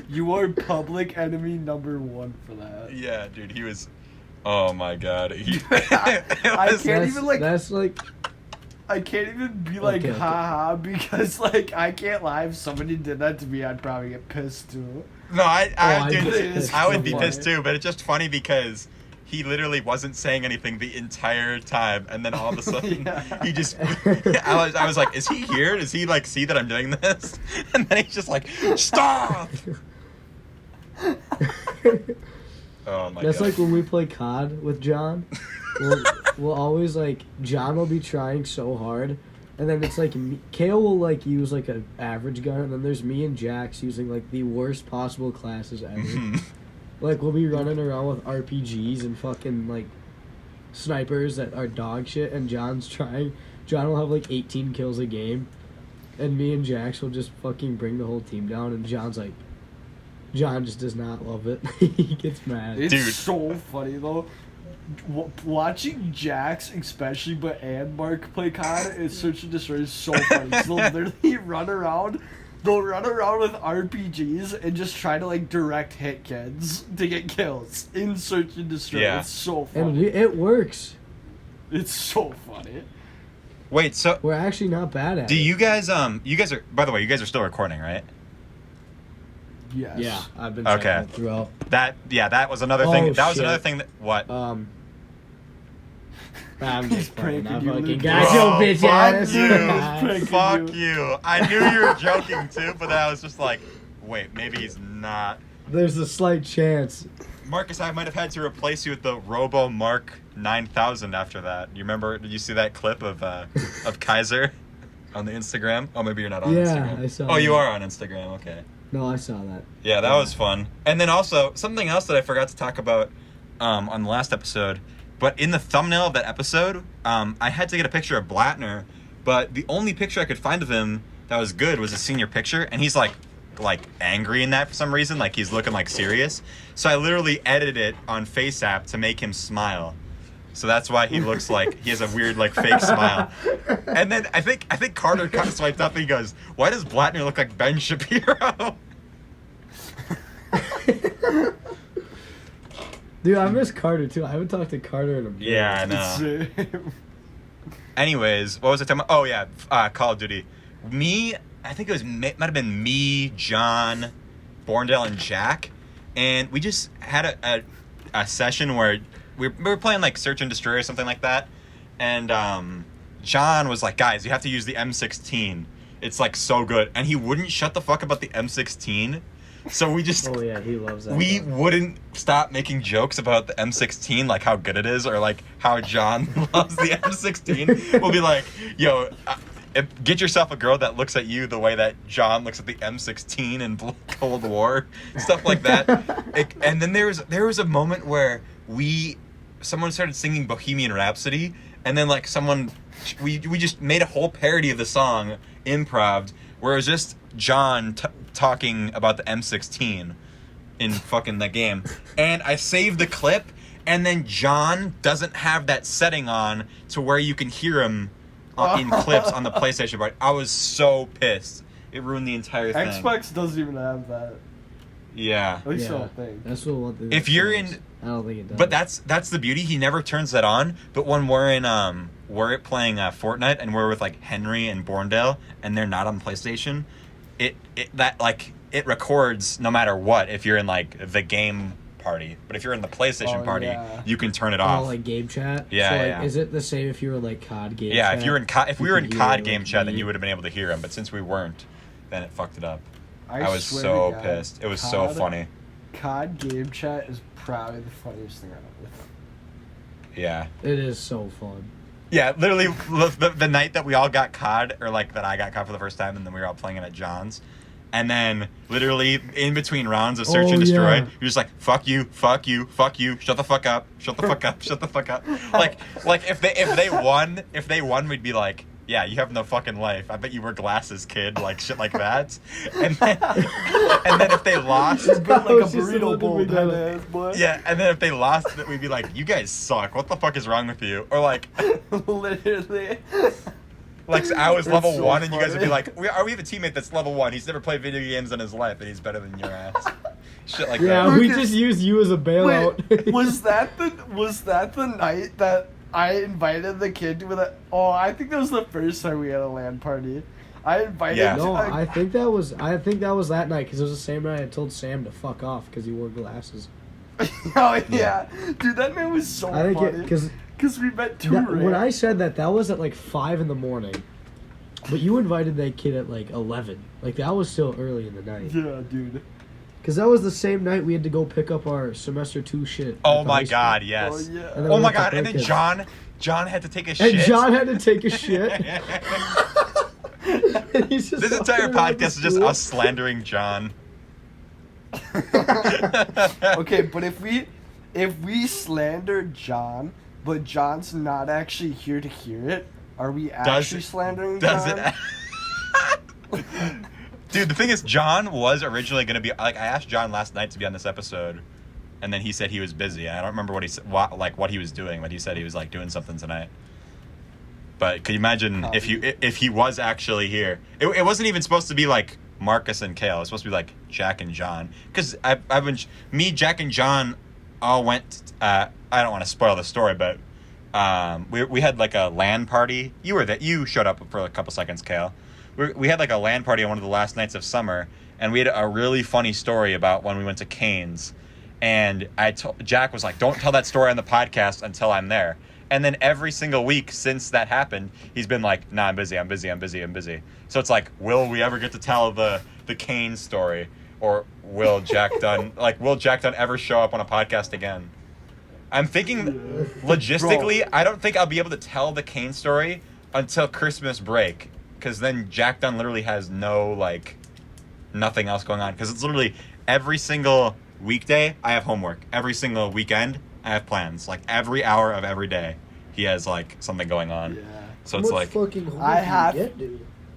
You are public enemy #1 for that. Yeah, dude, he was, oh my god. I can't even like. That's like... I can't even be like, Okay. haha, because, like, I can't lie. If somebody did that to me, I'd probably get pissed, too. No, I'd dude, be pissed. I would be So pissed funny. too, but it's just funny because he literally wasn't saying anything the entire time, and then all of a sudden Yeah. he just, I was like, is he here? Does he, like, see that I'm doing this? And then he's just like, stop! Oh my That's god. like when we play COD with John. We'll always, like, John will be trying so hard, and then it's like Kale will, like, use like an average gun, and then there's me and Jax using like the worst possible classes ever. Like, we'll be running around with RPGs and fucking like snipers that are dog shit, and John will have like 18 kills a game, and me and Jax will just fucking bring the whole team down, and John just does not love it. He gets mad. It's Dude. so funny, though. Watching Jax, especially, and Mark play COD is Search and Destroy is so funny. 'Cause they'll literally run around. They'll run around with RPGs and just try to like direct hit kids to get kills in Search and Destroy. Yeah. It's so And funny. it works. It's so funny. Wait, so We're actually not bad at do it. you guys you guys are, by the way, you guys are still recording, right? Yes. Yeah, I've been Okay. checking it throughout. That was another Oh, thing. That was shit. another thing that what? I'm He's just playing. pranking I you, fucking Luke. got Bro, your bitch fuck ass. you. Pranking Fuck you. you. I knew you were joking too, but then I was just like, wait, maybe he's not. There's a slight chance. Marcus, I might have had to replace you with the Robo Mark 9000 after that. You remember? Did you see that clip of Kaiser on the Instagram? Oh, maybe you're not on Yeah, Instagram. I saw Oh, you that. are on Instagram. Okay. No, I saw that. Yeah, that was fun. And then also something else that I forgot to talk about on the last episode. But in the thumbnail of that episode, I had to get a picture of Blattner, but the only picture I could find of him that was good was a senior picture, and he's like angry in that for some reason, like he's looking like serious. So I literally edited it on FaceApp to make him smile. So that's why he looks like he has a weird like fake smile. And then I think Carter kind of swiped up and he goes, "Why does Blattner look like Ben Shapiro?" Dude, I miss Carter too. I haven't talked to Carter in a bit. Yeah, I know. Anyways, what was I talking about? Oh yeah, Call of Duty. I think it might have been me, John, Borndale, and Jack, and we just had a session where we were playing like Search and Destroy or something like that, and John was like, "Guys, you have to use the M16. It's like so good," and he wouldn't shut the fuck about the M16. So we just Oh yeah, he loves that. we gun. wouldn't stop making jokes about the M16, like how good it is, or like how John loves the M16. We'll be like, yo, get yourself a girl that looks at you the way that John looks at the M16 in Cold War, stuff like that. And then there was a moment where someone started singing Bohemian Rhapsody, and then like we just made a whole parody of the song, improv, where it was just John talking about the M16 in fucking that game. And I saved the clip, and then John doesn't have that setting on to where you can hear him in clips on the PlayStation. But I was so pissed. It ruined the entire thing. Xbox doesn't even have that. Yeah. At least I Yeah, don't think. that's what one thing. If you're in, I don't think it does. but that's the beauty. He never turns that on. But when we're playing Fortnite and we're with like Henry and Borndale and they're not on PlayStation, it records no matter what if you're in like the game party. But if you're in the PlayStation party, yeah. you can turn it off. like game chat. Yeah, So, like, yeah. Is it the same if you were like COD game? Yeah, chat? if we were in could hear, COD like, game chat, then me. you would have been able to hear him. But since we weren't, then it fucked it up. I was swear so to God, pissed. It was so COD funny. COD game chat is probably the funniest thing ever. Yeah. It is so fun. Yeah, literally the night that we all got COD, or like that I got COD for the first time, and then we were all playing it at John's. And then literally in between rounds of Search and Destroy, yeah. you're just like, fuck you, fuck you, fuck you, shut the fuck up, shut the fuck up, shut the fuck up. Like if they won, we'd be like, yeah, you have no fucking life. I bet you wear glasses, kid, like shit like that. And then if they lost, It's been like a was just burrito about to bowl bring that kind up. of ass, boy. yeah, and then if they lost, then we'd be like, you guys suck. What the fuck is wrong with you? Or like Literally. I was That's level so 1, and you guys would be funny. like, we have a teammate that's level 1. He's never played video games in his life, and he's better than your ass. Shit like Yeah, that. we Lucas- just used you as a bailout. Wait, was that the night that I invited the kid to the? Oh, I think that was the first time we had a LAN party. I invited. Yeah. No, I think that was that night because it was the same night I told Sam to fuck off because he wore glasses. Oh yeah, dude, that man was so I think funny. because we met two. when I said that was at like 5 in the morning, but you invited that kid at like 11. Like that was still early in the night. Yeah, dude. Because that was the same night we had to go pick up our semester 2 shit. Oh at the my high school. god, yes. Oh yeah. And then Oh we my went to god, and then Perkins. John had to take a shit. And John had to take a shit. And he's just This entire walking around the podcast is just school. us slandering John. Okay, but if we slander John, but John's not actually here to hear it, are we actually slandering Does John? it? Dude, the thing is, John was originally going to be... Like, I asked John last night to be on this episode. and then he said he was busy. I don't remember what he said, what he was doing, but he said he was like doing something tonight. But could you imagine if he was actually here? It wasn't even supposed to be like Marcus and Kale. It was supposed to be like Jack and John. Because Jack and John all went. I don't want to spoil the story, but we had like a LAN party. You showed up for a couple seconds, Kale. We had like a LAN party on one of the last nights of summer, and we had a really funny story about when we went to Cane's. And Jack was like, "Don't tell that story on the podcast until I'm there." And then every single week since that happened, he's been like, "Nah, I'm busy. So it's like, will we ever get to tell the Kane story? Or will Jack Dunn ever show up on a podcast again? I'm thinking logistically, I don't think I'll be able to tell the Kane story until Christmas break. Because then Jack Dunn literally has nothing else going on. Because it's literally every single weekday, I have homework. Every single weekend, I have plans. Like every hour of every day, he has like something going on. Yeah. So it's like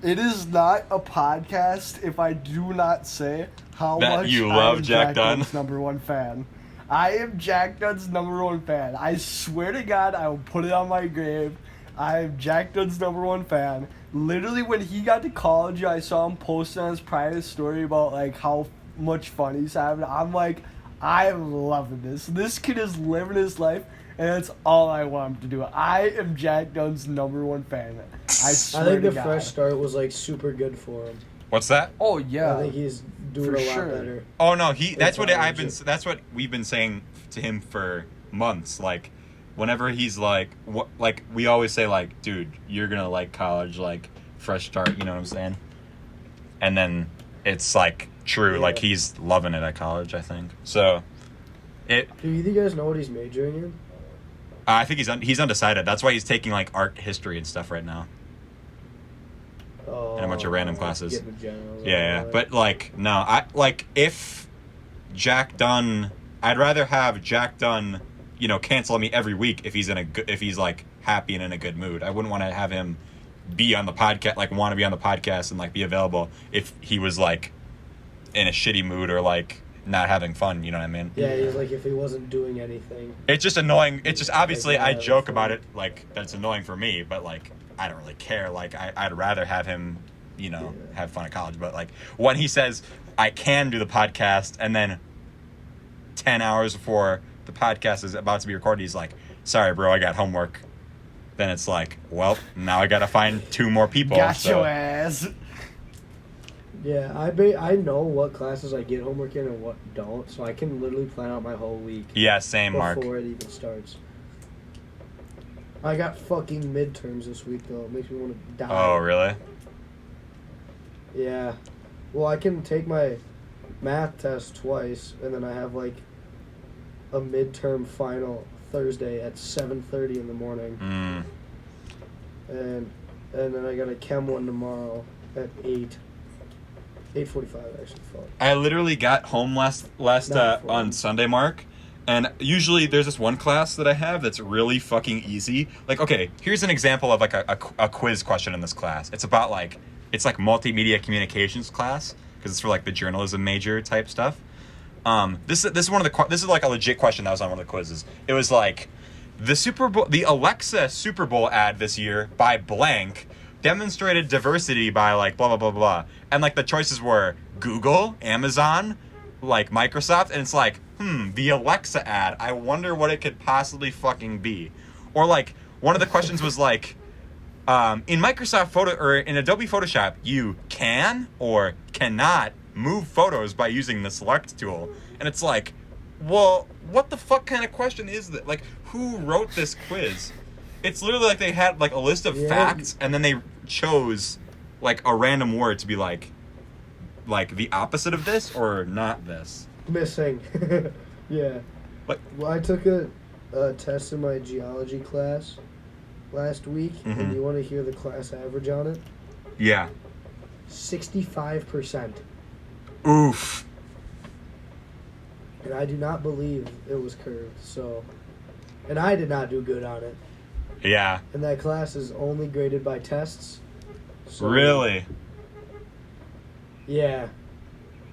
It is not a podcast if I do not say how that much you love I am Jack Dunn. Dunn's #1 fan. I am Jack Dunn's #1 fan. I swear to God, I will put it on my grave. I am Jack Dunn's #1 fan. Literally, when he got to college, I saw him posting on his private story about like how much fun he's having. I'm like, I am loving this. This kid is living his life, and that's all I want him to do. I am Jack Dunn's #1 fan. I think the fresh start was like super good for him. What's that? Oh yeah, I think he's doing a lot better. Oh no, that's what we've been saying to him for months. Like, whenever he's like, we always say like, dude, you're gonna like college, like fresh start. You know what I'm saying? And then it's like true. Yeah. Like he's loving it at college. I think so. Do either you guys know what he's majoring in? I think he's undecided. That's why he's taking like art history and stuff right now. And a bunch of random classes. Yeah. But like no, if Jack Dunn, I'd rather have Jack Dunn, cancel on me every week if he's like happy and in a good mood. I wouldn't want to have him be on the podcast, like want to be on the podcast and like be available if he was like in a shitty mood or like not having fun, you know what I mean? Yeah, he's like if he wasn't doing anything. It's just annoying. It's just obviously I joke about it like that's annoying for me, but like I don't really care. Like I'd rather have him, have fun at college. But like when he says I can do the podcast and then 10 hours before the podcast is about to be recorded, he's like, "Sorry, bro, I got homework." Then it's like, well, now I gotta find 2 more people. Got your ass. Yeah, I know what classes I get homework in and what don't, so I can literally plan out my whole week. Yeah, same, Mark. Before it even starts. I got fucking midterms this week, though. It makes me want to die. Oh, really? Yeah. Well, I can take my math test twice, and then I have, like, a midterm final Thursday at 7:30 in the morning. And then I got a chem one tomorrow at 8:45 actually. Fuck. I literally got home last on Sunday, Mark, and usually there's this one class that I have that's really fucking easy. Like, okay, here's an example of like a quiz question in this class. It's about like multimedia communications class because it's for like the journalism major type stuff. This is like a legit question that was on one of the quizzes. It was like the Alexa Super Bowl ad this year by blank demonstrated diversity by like blah blah blah blah, and like the choices were Google, Amazon, like Microsoft, and it's like the Alexa ad, I wonder what it could possibly fucking be. Or like one of the questions was like in Microsoft Photo or in Adobe Photoshop you can or cannot move photos by using the select tool, and it's like, well, what the fuck kind of question is that? Like, who wrote this quiz? It's literally like they had like a list of facts and then they chose like a random word to be like the opposite of this or not this. Missing. Yeah. Well, I took a test in my geology class last week, and you want to hear the class average on it? Yeah. 65%. Oof. And I do not believe it was curved, so... And I did not do good on it. Yeah. And that class is only graded by tests. So, really? Yeah.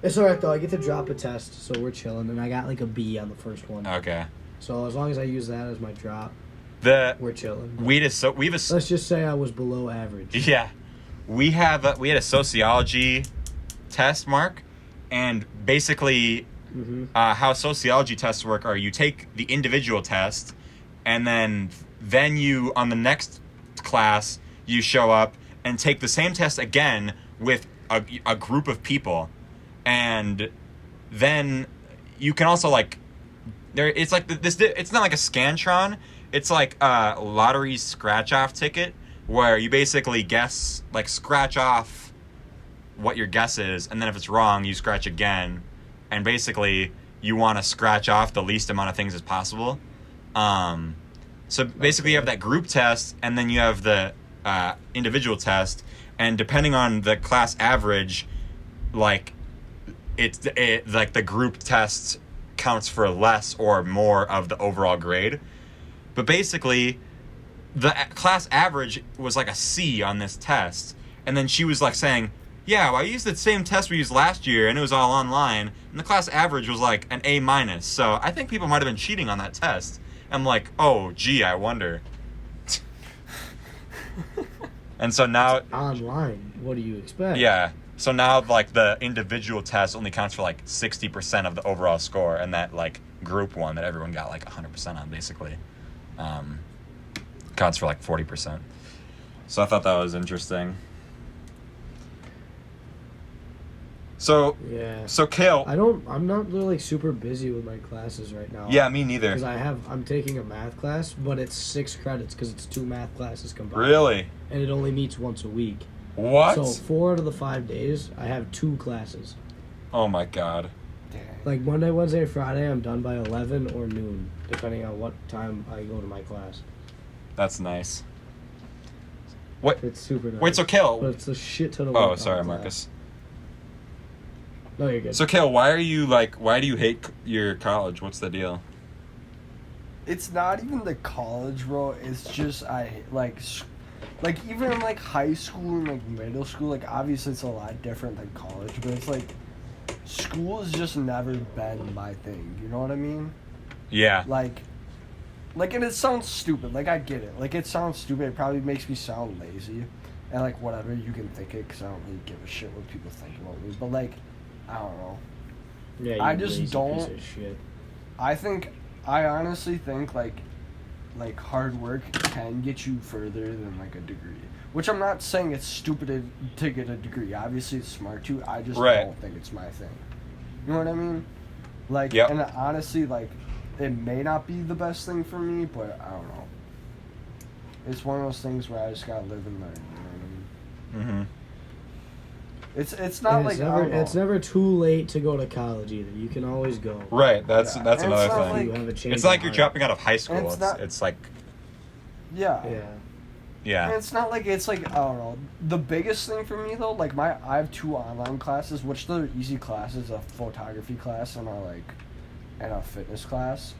It's alright though. I get to drop a test, so we're chilling, and I got like a B on the first one. Okay. So as long as I use that as my drop, we're chilling. Let's just say I was below average. Yeah, we had a sociology test, Mark, and basically how sociology tests work are you take the individual test, and then you on the next class you show up and take the same test again with a group of people, and then you can also like there. It's like this. It's not like a Scantron. It's like a lottery scratch-off ticket where you basically guess, like scratch off what your guess is, and then if it's wrong, you scratch again, and basically you want to scratch off the least amount of things as possible. So basically you have that group test, and then you have the individual test, and depending on the class average, like like the group test counts for less or more of the overall grade. But basically, the class average was like a C on this test. And then she was like saying, yeah, well, I used the same test we used last year, and it was all online. And the class average was like an A-. So I think people might have been cheating on that test. I'm like, oh, gee, I wonder. And so now... Online, what do you expect? Yeah. So now, like, the individual test only counts for, like, 60% of the overall score, and that, like, group one that everyone got, like, 100% on, basically, counts for, like, 40%. So I thought that was interesting. So, yeah. So, Kale... I'm not really, like, super busy with my classes right now. Yeah, me neither. Because I'm taking a math class, but it's 6 credits because it's 2 math classes combined. Really? And it only meets once a week. What? So 4 out of the 5 days, I have 2 classes. Oh my god. Dang. Like Monday, Wednesday, Friday, I'm done by 11 or noon, depending on what time I go to my class. That's nice. What? It's super nice. Wait, so Kale... But it's a shit ton of Oh, work sorry, on Marcus. No, you're good. So, Kale, why do you hate your college? What's the deal? It's not even the college, bro. It's just like even in like high school and like middle school, like obviously it's a lot different than college, but it's like school has just never been my thing. You know what I mean? Yeah. Like, and it sounds stupid. Like, I get it. Like, it sounds stupid. It probably makes me sound lazy. And, like, whatever, you can think it, because I don't really give a shit what people think about me. But, like, I don't know. Yeah, you I just lazy don't... piece of shit. I honestly think, like hard work can get you further than, like, a degree. Which I'm not saying it's stupid to get a degree. Obviously, it's smart, too. I just don't think it's my thing. You know what I mean? Like, yep. And honestly, like... It may not be the best thing for me, but I don't know. It's one of those things where I just gotta live and learn. You know what I mean? Mm-hmm. It's not like it's never too late to go to college either. You can always go. Right. That's another thing. Like, you have a change it's like of you're heart. dropping out of high school. It's like. Yeah. Yeah. Yeah. And it's not like I don't know. The biggest thing for me though, like I have 2 online classes, which they're easy classes, a photography class and a fitness class,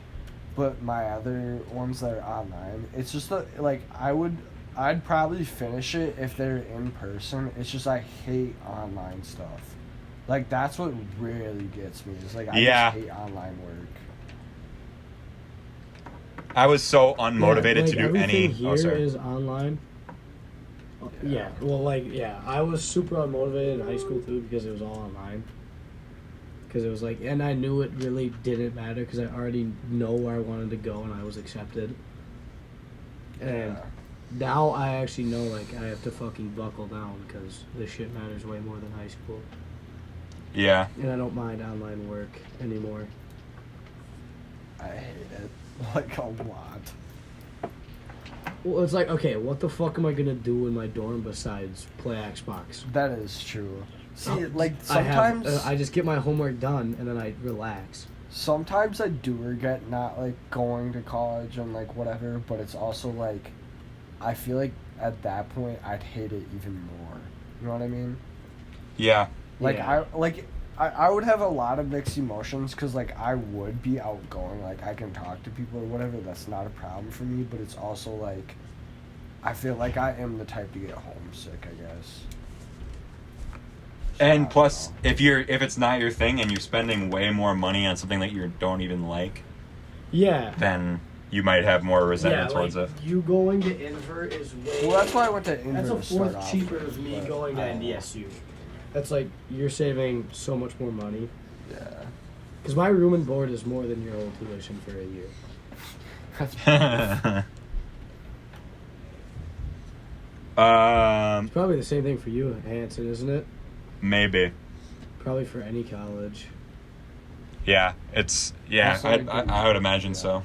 but my other ones that are online, it's just I'd probably finish it if they're in person. It's just I hate online stuff. Like, that's what really gets me. Is like I just hate online work. I was so unmotivated to do any. Here is online. Yeah. Well, I was super unmotivated in high school too because it was all online. Because it was like, and I knew it really didn't matter because I already know where I wanted to go and I was accepted. And now I actually know, like, I have to fucking buckle down because this shit matters way more than high school. Yeah. And I don't mind online work anymore. I hate it. Like, a lot. Well, it's like, okay, what the fuck am I gonna do in my dorm besides play Xbox? That is true. See, like, sometimes... I just get my homework done, and then I relax. Sometimes I do regret not, like, going to college and, like, whatever, but it's also, like, I feel like at that point I'd hate it even more. You know what I mean? Yeah. Like, Yeah. I would have a lot of mixed emotions because, like, I would be outgoing. Like, I can talk to people or whatever. That's not a problem for me, but it's also, like, I feel like I am the type to get homesick, I guess. And plus, if it's not your thing and you're spending way more money on something that you don't even like, Yeah. then you might have more resentment towards like, it. You going to Invert is way. Well, that's why I went to Invert. That's a to start fourth off cheaper with, of me but going to I don't know. NDSU. That's like you're saving so much more money. Yeah. Because my room and board is more than your whole tuition for a year. It's probably the same thing for you, Hanson, isn't it? Maybe. Probably for any college. Yeah, I would imagine Yeah. so.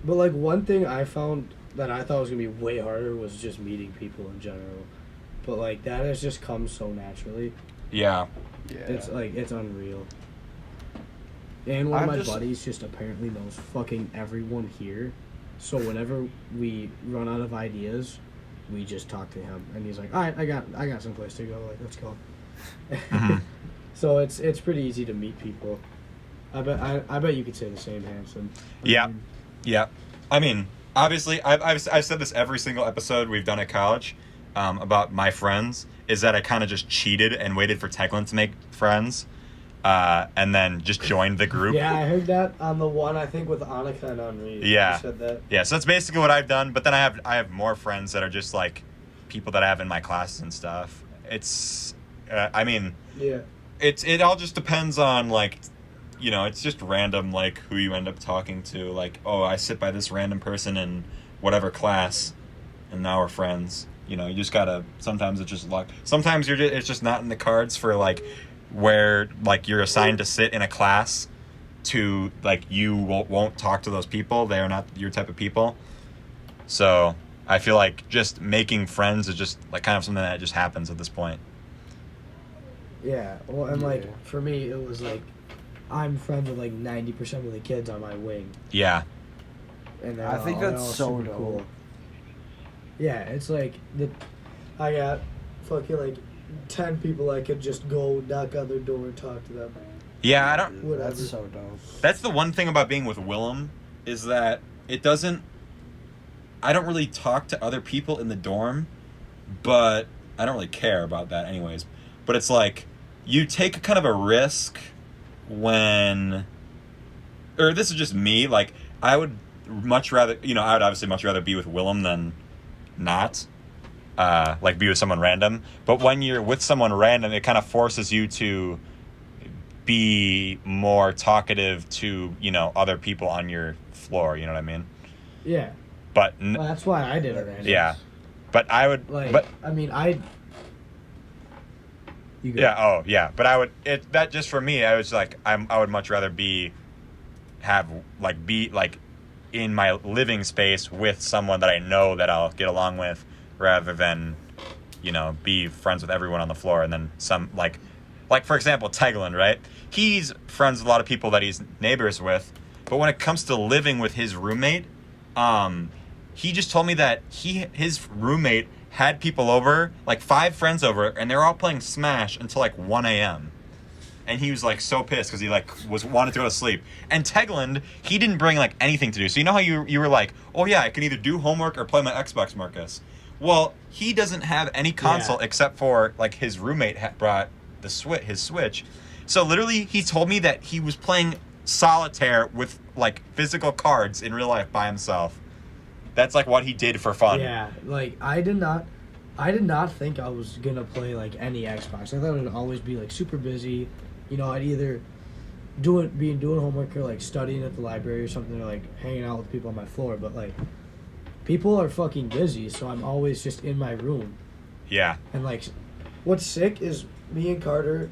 But like one thing I found that I thought was gonna be way harder was just meeting people in general. But like that has just come so naturally. Yeah. Yeah. It's like it's unreal. And one of I'm my just- buddies just apparently knows fucking everyone here. So whenever we run out of ideas, we just talk to him, and he's like, "All right, I got some place to go. Like, let's go." Mhm. So it's pretty easy to meet people. I bet you could say the same, Hanson. Yeah. Yeah. I mean, obviously, I've said this every single episode we've done at college about my friends, is that I kind of just cheated and waited for Teglin to make friends, and then just joined the group. Yeah, I heard that on the one I think with Annika and Henri. Yeah. You said that. Yeah, so that's basically what I've done. But then I have more friends that are just like people that I have in my classes and stuff. It's, I mean, Yeah. it all just depends on like, you know, it's just random like who you end up talking to. Like, oh, I sit by this random person in whatever class, and now we're friends. You know, you just gotta. Sometimes it's just luck. Sometimes it's just not in the cards for like where like you're assigned to sit in a class to like you won't talk to those people. They are not your type of people. So I feel like just making friends is just like kind of something that just happens at this point. Yeah. Well, and like Yeah. for me, it was like I'm friends with like 90% of the kids on my wing, Yeah. and they're I think all- they're that's all so super dope. cool. Yeah, it's like I got fucking like 10 people I could just go knock on their door and talk to them. Yeah, I don't. Whatever. That's so dope. That's the one thing about being with Willem is that it doesn't. I don't really talk to other people in the dorm, but I don't really care about that anyways. But it's like you take kind of a risk when, or this is just me. Like I would much rather, you know, I would obviously much rather be with Willem than not. Like be with someone random. But when you're with someone random, it kind of forces you to be more talkative to, you know, other people on your floor, you know what I mean? Yeah. But Well, that's why I did it. Randy. yeah. But I would Like, but I mean, You go. yeah, oh yeah. But I would that just for me, I was like I would much rather be in my living space with someone that I know that I'll get along with rather than, you know, be friends with everyone on the floor and then some like for example, Teglin, right? He's friends with a lot of people that he's neighbors with, but when it comes to living with his roommate, he just told me that his roommate had people over, like 5 friends over, and they were all playing Smash until like 1 a.m. And he was like so pissed because he like wanted to go to sleep. And Teglin, he didn't bring like anything to do. So you know how you were like, oh yeah, I can either do homework or play my Xbox, Marcus. Well, he doesn't have any console except for like his roommate brought his Switch. So literally, he told me that he was playing solitaire with like physical cards in real life by himself. That's like what he did for fun. Yeah, like I did not think I was gonna play like any Xbox. I thought it would always be like super busy. You know, I'd either doing homework or like studying at the library or something, or like hanging out with people on my floor. But like, people are fucking busy, so I'm always just in my room. Yeah. And like, what's sick is me and Carter's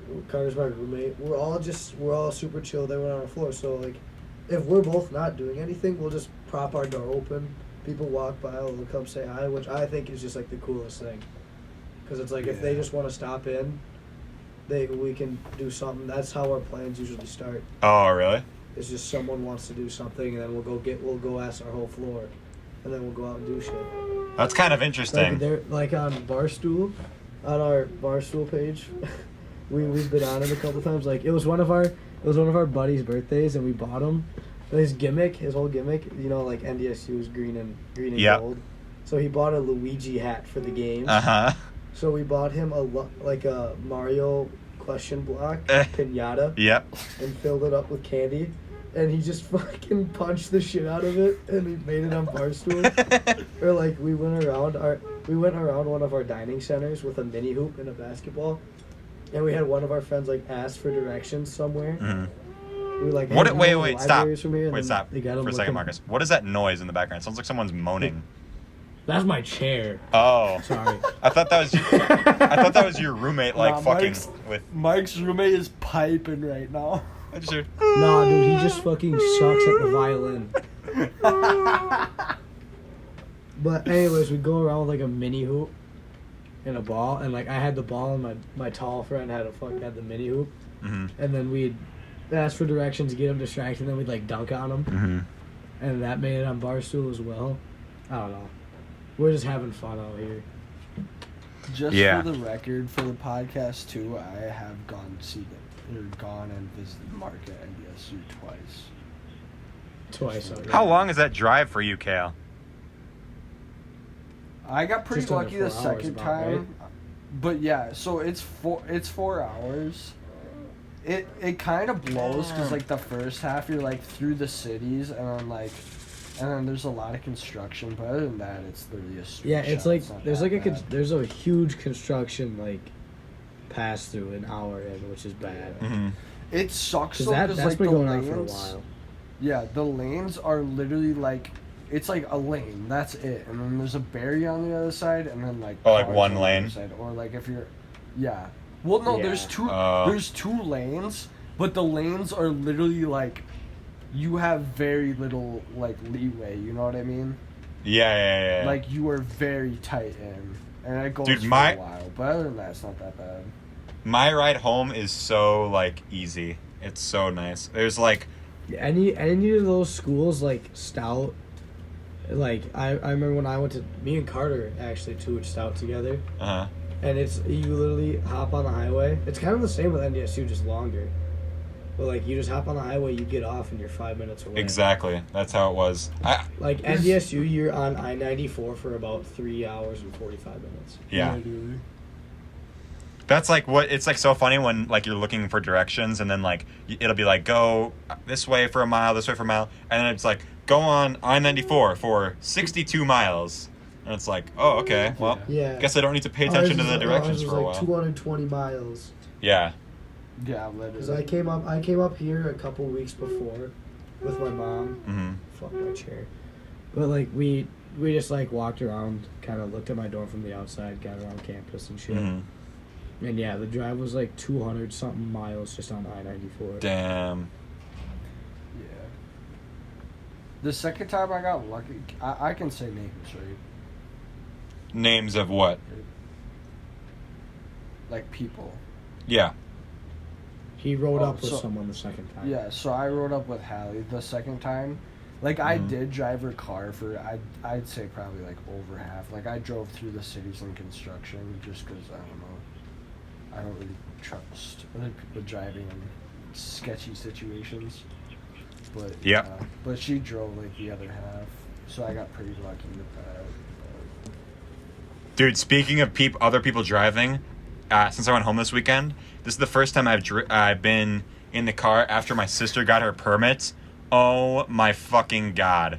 my roommate. We're all super chill. They went on our floor, so like, if we're both not doing anything, we'll just prop our door open. People walk by, they'll come say hi, which I think is just like the coolest thing. Because it's like if they just want to stop in, we can do something. That's how our plans usually start. Oh, really? It's just someone wants to do something, and then we'll go ask our whole floor, and then we'll go out and do shit. That's kind of interesting. Like, they're like on Barstool, on our Barstool page. we've been on it a couple times. Like it was one of our buddies' birthdays, and we bought him. His whole gimmick, you know, like NDSU was green and Yep. gold. So he bought a Luigi hat for the game. Uh-huh. So we bought him a Mario question block pinata Yep. and filled it up with candy. And he just fucking punched the shit out of it, and we made it on Barstool. Or like we went around one of our dining centers with a mini hoop and a basketball, and we had one of our friends like ask for directions somewhere. Mm-hmm. We were like, hey, What? do you know Wait, the wait, stop. libraries from here? And Wait, then stop they got him for a second, looking- Marcus. What is that noise in the background? It sounds like someone's moaning. That's my chair. Oh, Sorry. I thought that was your roommate, like Nah, fucking Mike's- with. Mike's roommate is piping right now. I just heard. Nah, dude, he just fucking sucks at the violin. But anyways, we go around with like a mini hoop and a ball, and like I had the ball, and my tall friend had the mini hoop, Mm-hmm. and then we'd ask for directions, get him distracted, and then we'd like dunk on him, Mm-hmm. and that made it on Barstool as well. I don't know. We're just having fun out here. Just Yeah. for the record, for the podcast too, I have gone and visited Mark at NDSU twice. Twice already. How long is that drive for you, Kale? I got pretty Just under lucky the 4 hours second about, time, but yeah, so it's 4 hours. It kind of blows because like the first half you're like through the cities and then there's a lot of construction, but other than that it's literally a straight Yeah, it's shot. like not there's that like bad. there's a huge construction like pass through an hour in, which is bad. Mm-hmm. It sucks Cause though, that's like been the going on for a lanes. while. Yeah, the lanes are literally like, it's like a lane. That's it, and then there's a barrier on the other side, and then like. Oh, like cars one on the lane? other side. Or like if you're, yeah. Well, no, Yeah. there's two. Oh. There's two lanes, but the lanes are literally like, you have very little like leeway. You know what I mean? Yeah. Like you are very tight in, and it goes Dude, for my- a while. But other than that, it's not that bad. My ride home is so like easy. It's so nice. There's like, Any of those schools like Stout, like I remember when I went to me and Carter actually toured Stout together, and it's you literally hop on the highway. It's kind of the same with NDSU, just longer. But like you just hop on the highway, you get off, and you're 5 minutes away. exactly. That's how it was. Like NDSU, you're on I-94 for about 3 hours and 45 minutes. Yeah. Literally. That's like what it's like so funny when like you're looking for directions and then like it'll be like go this way for a mile, this way for a mile, and then it's like go on I-94 for 62 miles, and it's like oh okay well Yeah. guess I don't need to pay attention to the directions for a like while. 220 miles. Yeah. Yeah, Because literally. I came up here a couple weeks before with my mom. Mm-hmm. Fuck my chair. But like we just like walked around, kind of looked at my dorm from the outside, got around campus and shit. Mm-hmm. And yeah, the drive was like 200 something miles just on I-94. Damn. Yeah. The second time I got lucky, I can say names, right? Names of what? Like people. Yeah. He rode Oh, up with so- someone the second time. Yeah, so I rode up with Hallie the second time. Like, I Mhm. did drive her car for, I'd say probably like over half. Like, I drove through the cities in construction just because, I don't know. I don't really trust other people driving in sketchy situations. But, Yep. but she drove like the other half. So I got pretty lucky with that. Dude, speaking of other people driving, since I went home this weekend, this is the first time I've been in the car after my sister got her permit. Oh my fucking god.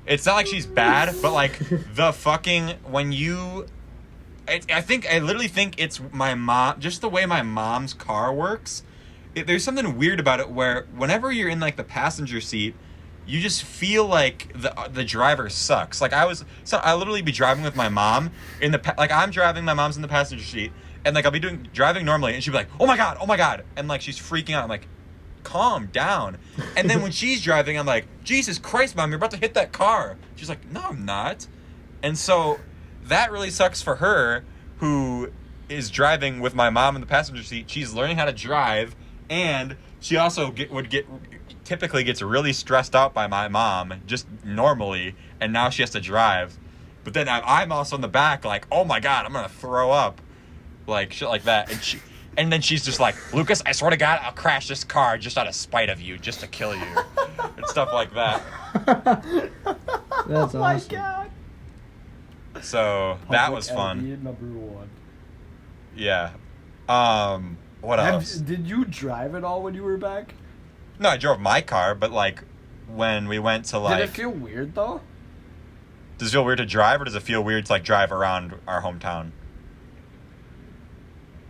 It's not like she's bad, but like the fucking when you I literally think it's my mom, just the way my mom's car works. There's something weird about it where whenever you're in like the passenger seat, you just feel like the driver sucks. Like I literally be driving with my mom in the like I'm driving, my mom's in the passenger seat, and like I'll be driving normally, and she'll be like, oh my god, and like she's freaking out. I'm like, calm down. And then when she's driving, I'm like, Jesus Christ, Mom, you're about to hit that car. She's like, no, I'm not. And so that really sucks for her, who is driving with my mom in the passenger seat. She's learning how to drive, and she also typically gets really stressed out by my mom just normally, and now she has to drive. But then I'm also in the back like, oh my god, I'm gonna throw up, like shit like that. And then she's just like, Lucas, I swear to God, I'll crash this car just out of spite of you, just to kill you, and stuff like that. That's awesome. God. So that Public was fun. enemy number one. Yeah. What else? Did you drive at all when you were back? No, I drove my car, but like when we went to like. Did it feel weird though? Does it feel weird to drive, or does it feel weird to like drive around our hometown?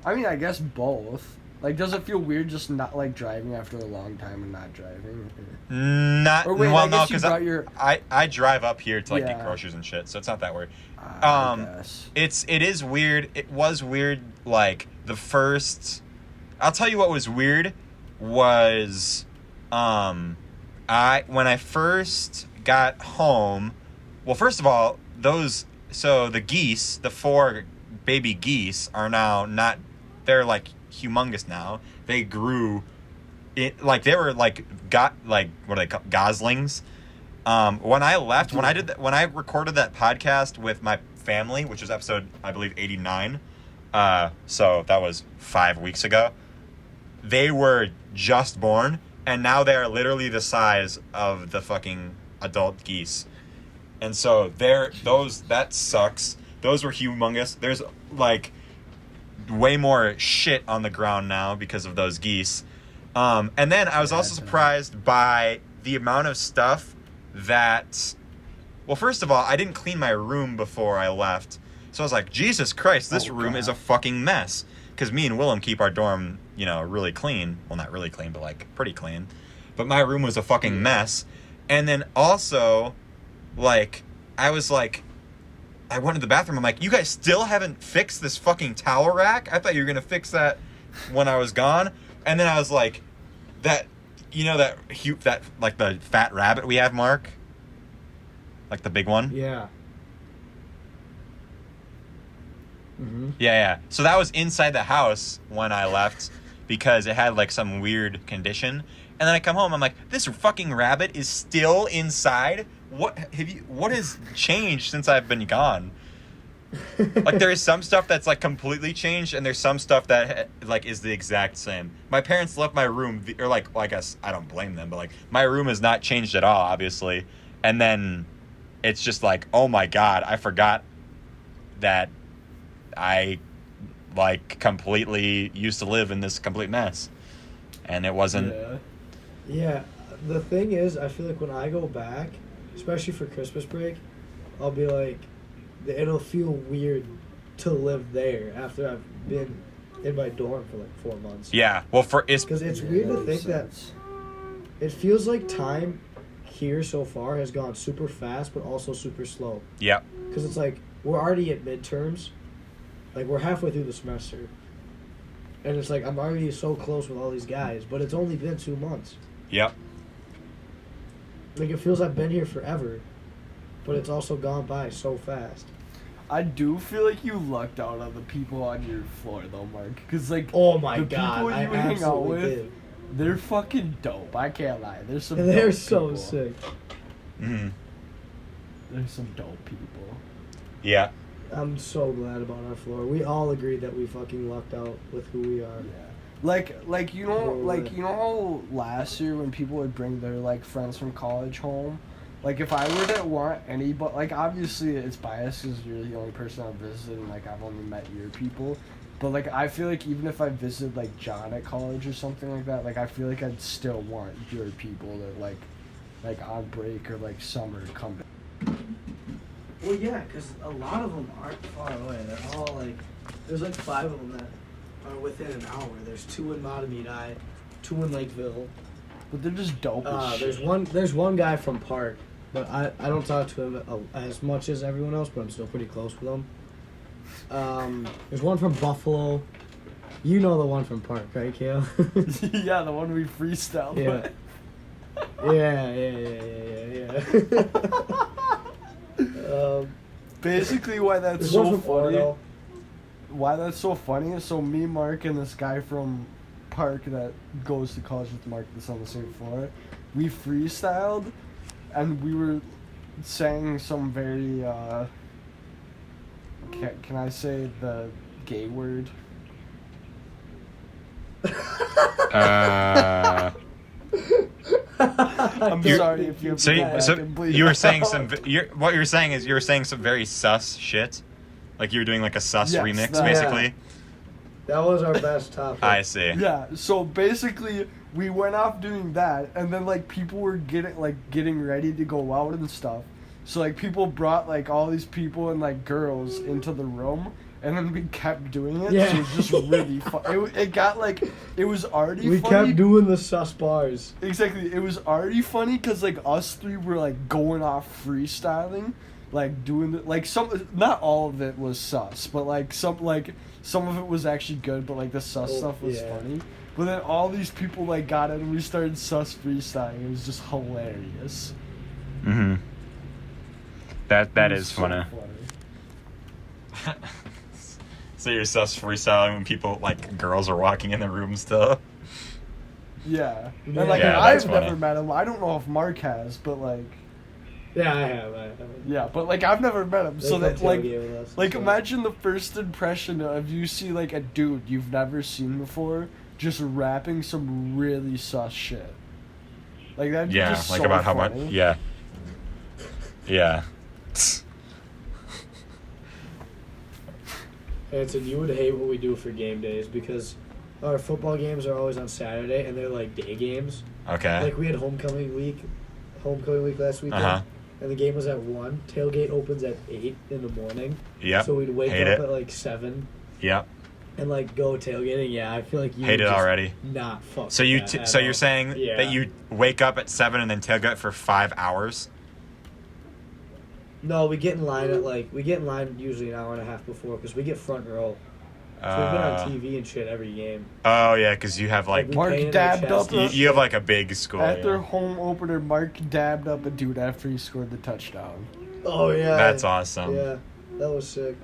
I mean, I guess both. Like, does it feel weird just not like driving after a long time and not driving? Not Or wait, well, I no, guess you because brought your. I drive up here to like get Yeah. groceries and shit, so it's not that weird. I guess. It is weird. It was weird. Like the first, I'll tell you what was weird was, when I first got home. Well, first of all, the geese, the 4 baby geese are now not. They're like humongous now. They grew, like they were like what are they called? Goslings. When I left, when I recorded that podcast with my family, which was episode, I believe, 89, so that was 5 weeks ago, they were just born, and now they are literally the size of the fucking adult geese. And so that sucks. Those were humongous. There's like way more shit on the ground now because of those geese. And then I was also surprised by the amount of stuff that, well, first of all, I didn't clean my room before I left. So I was like, Jesus Christ, this room is a fucking mess. Because me and Willem keep our dorm, really clean. Well, not really clean, but like pretty clean. But my room was a fucking mess. And then also, like, I went to the bathroom. I'm like, you guys still haven't fixed this fucking towel rack? I thought you were going to fix that when I was gone. And then I was like, that like the fat rabbit we have, Mark? Like the big one? Yeah. Mm-hmm. Yeah. So that was inside the house when I left because it had like some weird condition. And then I come home, I'm like, this fucking rabbit is still inside? What has changed since I've been gone? Like, there is some stuff that's like completely changed, and there's some stuff that like is the exact same. My parents left my room, or like, well, I guess I don't blame them, but like my room has not changed at all, obviously. And then it's just like, oh my God, I forgot that I like completely used to live in this complete mess, and it wasn't. Yeah, the thing is, I feel like when I go back, especially for Christmas break, I'll be like, it'll feel weird to live there after I've been in my dorm for like 4 months. Yeah, well, because it's weird to think that it feels like time here so far has gone super fast, but also super slow. Yeah. Because it's like we're already at midterms, like we're halfway through the semester, and it's like I'm already so close with all these guys, but it's only been 2 months. Yep. Like, it feels I've been here forever, but it's also gone by so fast. I do feel like you lucked out on the people on your floor, though, Mark. Because, like, oh my the God, people I you hang out with, did. they're fucking dope. I can't lie. There's some They're dope so people. sick. Mm-hmm. There's some dope people. Yeah. I'm so glad about our floor. We all agreed that we fucking lucked out with who we are. Yeah. Like you know how last year when people would bring their like friends from college home, like if I were to want anybody, like obviously it's biased because you're the only person I've visited and like I've only met your people, but like I feel like even if I visited like John at college or something like that, like I feel like I'd still want your people to like on break or like summer come back. Well, yeah, because a lot of them aren't far away. They're all like, there's like 5 of them that are within an hour. There's 2 in Matamidi, 2 in Lakeville. But they're just dope as shit. There's one guy from Park, but I don't talk to him as much as everyone else, but I'm still pretty close with him. There's one from Buffalo. You know the one from Park, right, Kale? Yeah, the one we freestyled. Yeah. Yeah. Basically, why that's there's so one from funny. Oro. Why that's so funny is so me, Mark, and this guy from Park that goes to college with Mark that's on the same floor, we freestyled, and we were saying some very can I say the gay word? I'm sorry if you have So, to go back so and bleed you were it saying out. what you're saying is you were saying some very sus shit, like you were doing like a sus Yes, remix, that- basically. That was our best topic. I see. Yeah, so basically we went off doing that, and then like people were getting ready to go out and stuff. So like people brought like all these people and like girls into the room, and then we kept doing it. Yeah. So it was just really fun. It got like it was already We funny. kept doing the sus bars. Exactly, it was already funny because like us three were like going off freestyling, like doing the, like some not all of it was sus, but like some of it was actually good, but like the sus stuff was yeah. funny. But then all these people like got it and we started sus freestyling. It was just hilarious. Mm-hmm. That It is was so funny. So you're sus freestyling when people like girls are walking in the room still. Yeah, and Yeah. like Yeah, I've that's funny. never met him. I don't know if Mark has, but like Yeah, I have. yeah, but like I've never met him. So They that come like. tailgate with us and Like, stuff. imagine the first impression of you see, like, a dude you've never seen before just rapping some really sus shit. Like, that'd be Yeah, just like so about how much. funny. Yeah. Yeah. Anson, you would hate what we do for game days because our football games are always on Saturday and they're like day games. Okay. Like we had homecoming week last weekend, Uh-huh. and the game was at 1. Tailgate opens at 8 in the morning. Yep. So we'd wake Hate up it. at like 7 Yep. and like go tailgating. Yeah, I feel like you Hate would it just already. Not fuck. So with that at so you're all. saying Yeah. that you wake up at 7 and then tailgate for 5 hours? No, we get in line usually an hour and a half before because we get front row. So we've been on TV and shit every game. Oh yeah, because you have like We Mark painted our dabbed chest. up you have like a big school. At their Yeah. home opener, Mark dabbed up a dude after he scored the touchdown. Oh yeah. That's awesome. Yeah, that was sick.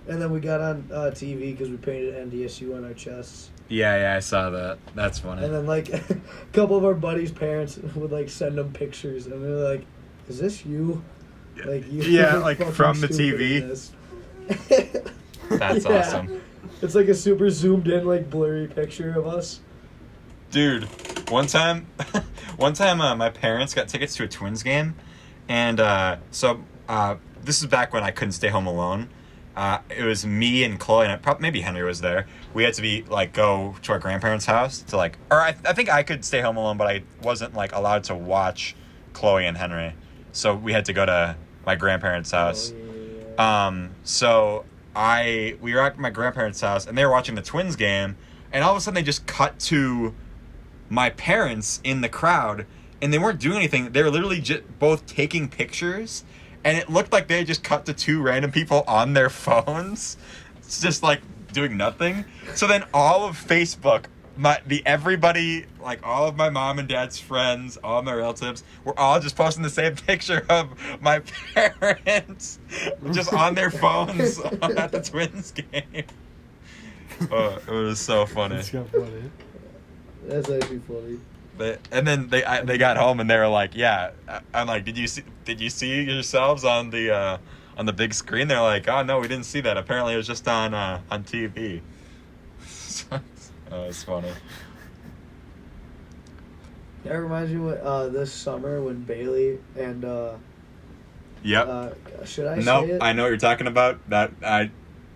And then we got on TV because we painted NDSU on our chests. Yeah, I saw that. That's funny. And then like a couple of our buddies' parents would like send them pictures, and they're like, "Is this you?" Like you. Yeah, look like, fucking from the stupid TV. in this." That's Yeah. awesome. It's like a super zoomed in, like blurry picture of us. Dude, one time my parents got tickets to a Twins game, and so this is back when I couldn't stay home alone. It was me and Chloe, and maybe Henry was there. We had to be like go to our grandparents' house to like, or I think I could stay home alone, but I wasn't like allowed to watch Chloe and Henry, so we had to go to my grandparents' house. So we were at my grandparents' house, and they were watching the Twins game, and all of a sudden they just cut to my parents in the crowd, and they weren't doing anything. They were literally just both taking pictures, and it looked like they had just cut to 2 random people on their phones. It's just like doing nothing. So then all of Facebook, everybody, like all of my mom and dad's friends, all of my relatives, were all just posting the same picture of my parents just on their phones at the Twins game. Oh, it was so funny. It's kind of funny. That's actually funny. And then they got home and they were like, "Yeah." I'm like, "Did you see yourselves on the big screen?" They're like, "Oh no, we didn't see that. Apparently it was just on TV." Oh, it's funny. That reminds me what this summer when Bailey and Yep. should I Nope. say it? I know what you're talking about. That I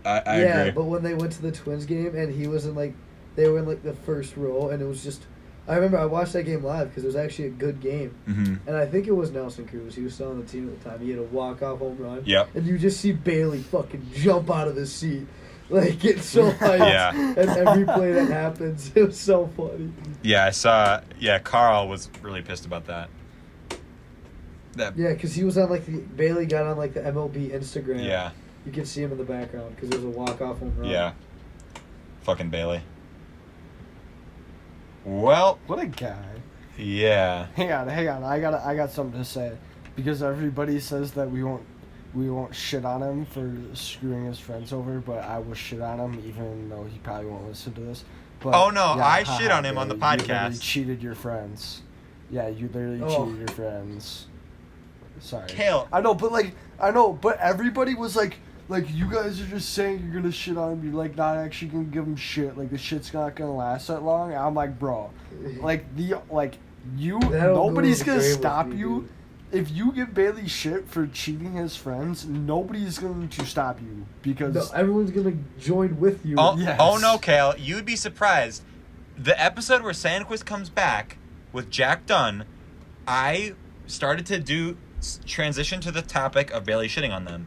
Yeah, agree. but when they went to the Twins game and he was in like, they were in like the first row and it was just, I remember I watched that game live because it was actually a good game. Mm-hmm. And I think it was Nelson Cruz. He was still on the team at the time. He had a walk-off home run. Yep. And you just see Bailey fucking jump out of his seat. Like, get so hyped. Yeah. And every play that happens, it was so funny. Yeah, I saw. Yeah, Carl was really pissed about that. Yeah, because he was on like Bailey got on like the MLB Instagram. Yeah. You could see him in the background because it was a walk-off home run. Yeah. Fucking Bailey. Well, What a guy. yeah. Hang on. I got something to say, because everybody says that we won't shit on him for screwing his friends over, but I will shit on him even though he probably won't listen to this. But, Oh, no, yeah, I haha, shit on him on the Bailey, You podcast. literally cheated your friends. Yeah, you literally cheated your friends. Sorry. Kale. I know, but everybody was like, like, you guys are just saying you're gonna shit on him, you're, like, not actually gonna give him shit, like, the shit's not gonna last that long. And I'm like, bro, like, nobody's gonna stop you. If you give Bailey shit for cheating his friends, nobody's going to stop you, because... No, everyone's gonna join with you. Oh, Yes. oh no, Kale, you'd be surprised. The episode where Sandquist comes back with Jack Dunn, I started to transition to the topic of Bailey shitting on them.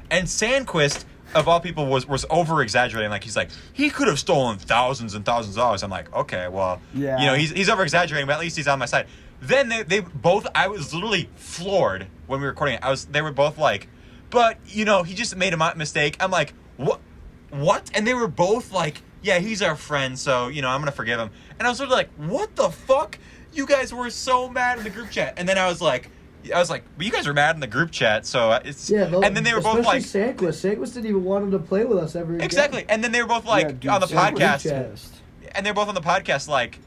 And Sandquist, of all people, was over-exaggerating. Like, he's like, he could have stolen thousands and thousands of dollars. I'm like, okay, well, Yeah. you know, he's over-exaggerating, but at least he's on my side. Then they both, I was literally floored when we were recording it. They were both like, but, you know, he just made a mistake. I'm like, what? And they were both like, yeah, he's our friend, so, you know, I'm going to forgive him. And I was sort of like, what the fuck? You guys were so mad in the group chat. And then I was like, but you guys were mad in the group chat, so it's... Yeah, and then they were both like... Especially Sandquist didn't even want him to play with us ever again. Exactly. And then they were both like, dude, on the Sandquist podcast... And they're both on the podcast like,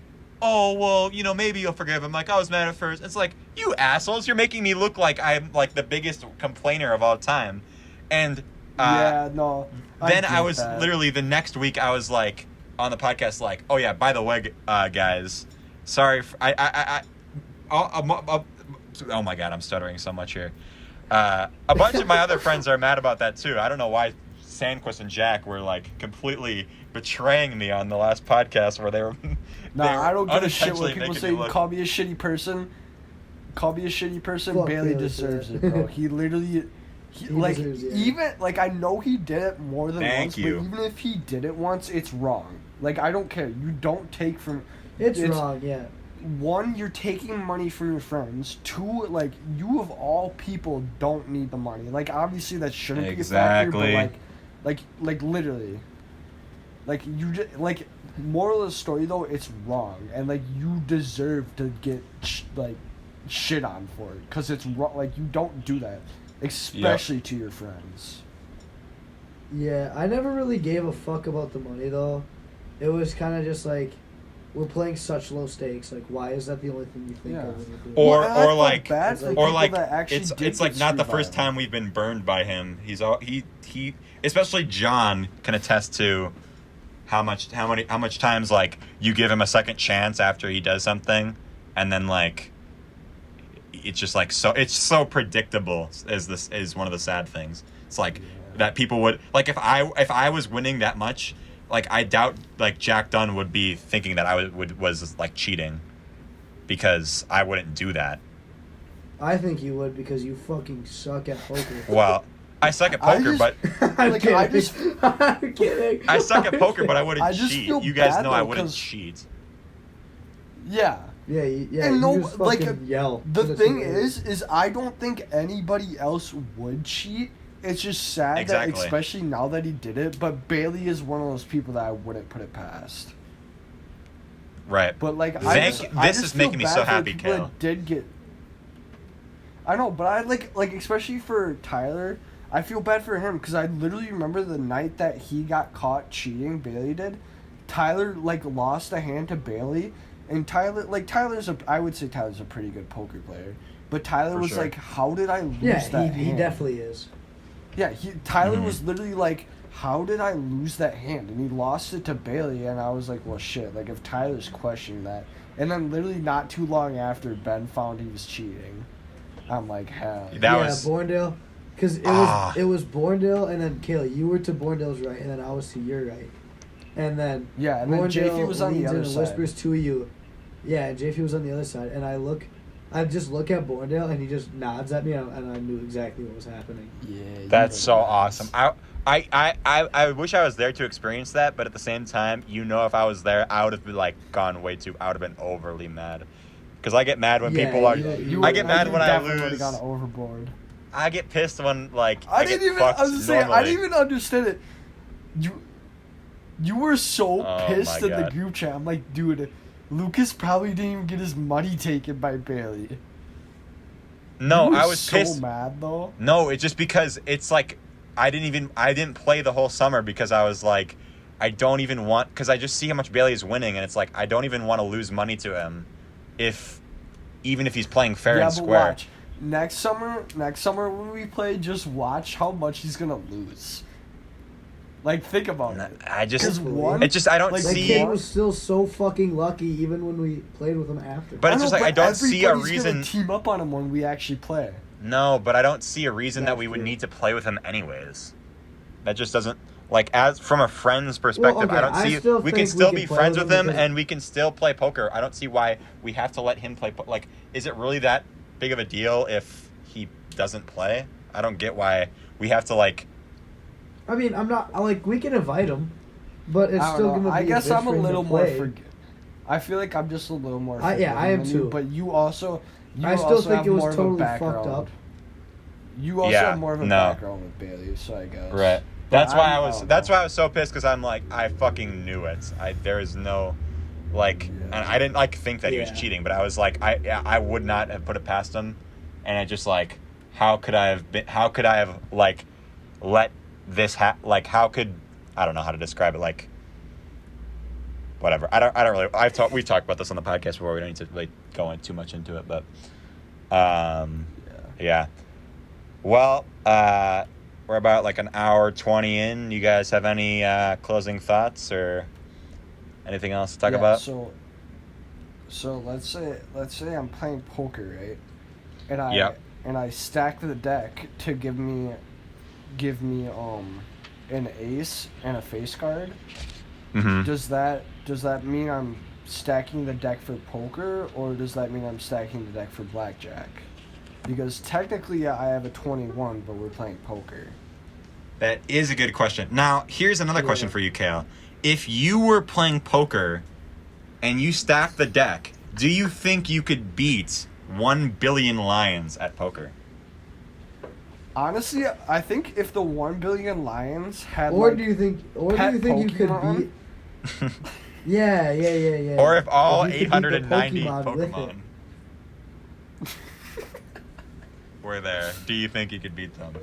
oh, well, you know, maybe you'll forgive him. Like, I was mad at first. It's like, you assholes, you're making me look like I'm, like, the biggest complainer of all time. And... yeah, no. Then I was literally, the next week, I was like, on the podcast, like, oh yeah, by the way, guys, sorry, oh my god, I'm stuttering so much here. A bunch of my other friends are mad about that too. I don't know why Sandquist and Jack were like completely betraying me on the last podcast where they were. I don't give a shit when unintentionally people making say, me look- call me a shitty person. Call me a shitty person. Fuck Bailey Bailey deserves for it, that. bro. He literally, He like, deserves it. even, like, I know he did it more than Thank once, you. but even if he did it once, it's wrong. Like, I don't care. You don't take from... It's wrong, yeah. One, you're taking money from your friends. Two, like, you of all people don't need the money. Like, obviously that shouldn't be a factor, Exactly. but like literally, like, you just, like, moral of the story though, it's wrong, and like, you deserve to get shit on for it, cause it's wrong. Like, you don't do that, especially to your friends. Yeah, I never really gave a fuck about the money though. It was kind of just like, we're playing such low stakes. Like, why is that the only thing you think Yeah. of when you're doing Or- it? Well, and I felt like- bad for or people like, that actually it's did like get not the screwed first by time we've been burned by him. He especially John can attest to how much times like you give him a second chance after he does something, and then like it's just like it's so predictable. Is one of the sad things. It's like that people would like if I was winning that much. Like, I doubt, like, Jack Dunn would be thinking that I was like, cheating. Because I wouldn't do that. I think you would, because you fucking suck at poker. Well, I suck at poker, but... I'm Like, kidding. I just- I'm kidding. I suck at I'm poker, but I kidding. wouldn't I just cheat. feel You guys bad, know I though, wouldn't 'cause- cheat. Yeah. Yeah, yeah. And you no, just like, fucking yell. The That's thing what it is I don't think anybody else would cheat. It's just sad Exactly. that, especially now that he did it, but Bailey is one of those people that I wouldn't put it past. Right. But, like, This I is just making feel me bad so for the happy, people that Kale. did get... I know, but I, like, especially for Tyler, I feel bad for him, because I literally remember the night that he got caught cheating, Bailey did, Tyler, like, lost a hand to Bailey, and Tyler, like, I would say Tyler's a pretty good poker player, but Tyler For was sure. like, how did I lose Yeah, that he hand? definitely is. Yeah, Tyler Mhm. was literally like, how did I lose that hand? And he lost it to Bailey, and I was like, well, shit, like, if Tyler's questioning that. And then literally not too long after, Ben found he was cheating. I'm like, hell. That yeah, was- Borndale. Because Ah. it was Borndale, and then Kale, you were to Borndale's right, and then I was to your right. And then Yeah, and then JP was on the leans in other and side. whispers to you. Yeah, and JP was on the other side, and I just look at Borndale, and he just nods at me, and I knew exactly what was happening. Yeah. That's so awesome. I wish I was there to experience that, but at the same time, you know, if I was there, I would have been like gone way too. I would have been overly mad, because I get mad when Yeah, people are. you I get mad when I definitely lose. gone overboard. I get pissed when like I get didn't even. fucked I was just saying. I normally. didn't even understand it. You were so Oh pissed my in the God. group chat. I'm like, dude, Lucas probably didn't even get his money taken by Bailey. No, You were I was so pissed. mad though. No, it's just because it's like I didn't play the whole summer because I was like I don't even want because I just see how much Bailey is winning and it's like I don't even want to lose money to him even if he's playing fair and But square. watch. next summer when we play, just watch how much he's gonna lose. Like, think about it. I just, 'Cause one- it just, I don't like, That see. kid was still so fucking lucky, even when we played with him after. But it's just like I don't see a everybody's reason. gonna team up on him when we actually play. No, but I don't see a reason that That's we would true. need to play with him anyways. That just doesn't, like, as from a friend's perspective, okay, I don't I see. still We think can we still can be play friends with with him him, because- and we can still play poker. I don't see why we have to let him play. Like, is it really that big of a deal if he doesn't play? I don't get why we have to, like. I mean, I'm not like we can invite him, but it's I still don't know. gonna be. I guess I'm a bitch for him to little more play. I feel like I'm just a little more. Yeah, I am forgiving than you, too. But you also. I still also think have it was more of a totally background. fucked up. You also Yeah, have more of a no. background with Bailey, so I guess. Right. But That's why I I was. don't That's know. why I was so pissed because I'm like I fucking knew it. There is no, like, and I didn't like think that he was Yeah. cheating, but I was like I would not have put it past him, and I just like how could I have like let this like how could I don't know how to describe it like. Whatever. I don't really. We've talked about this on the podcast before. We don't need to really go in too much into it, but yeah. Well, we're about like an hour 20 in. You guys have any closing thoughts or anything else to talk about? So let's say I'm playing poker, right? And I stack the deck to give me an ace and a face card. Mm-hmm. Does that mean I'm stacking the deck for poker, or does that mean I'm stacking the deck for blackjack? Because technically I have a 21, but we're playing poker. That is a good question. Now, here's another question for you, Kale. If you were playing poker and you stacked the deck, do you think you could beat 1 billion lions at poker? Honestly, I think if the 1 billion lions had Or like, do you think? Or do pet you think you could Pokemon? beat? Yeah. Or if all If you could beat the 890 Pokemon with Pokemon it. were there, do you think you could beat them?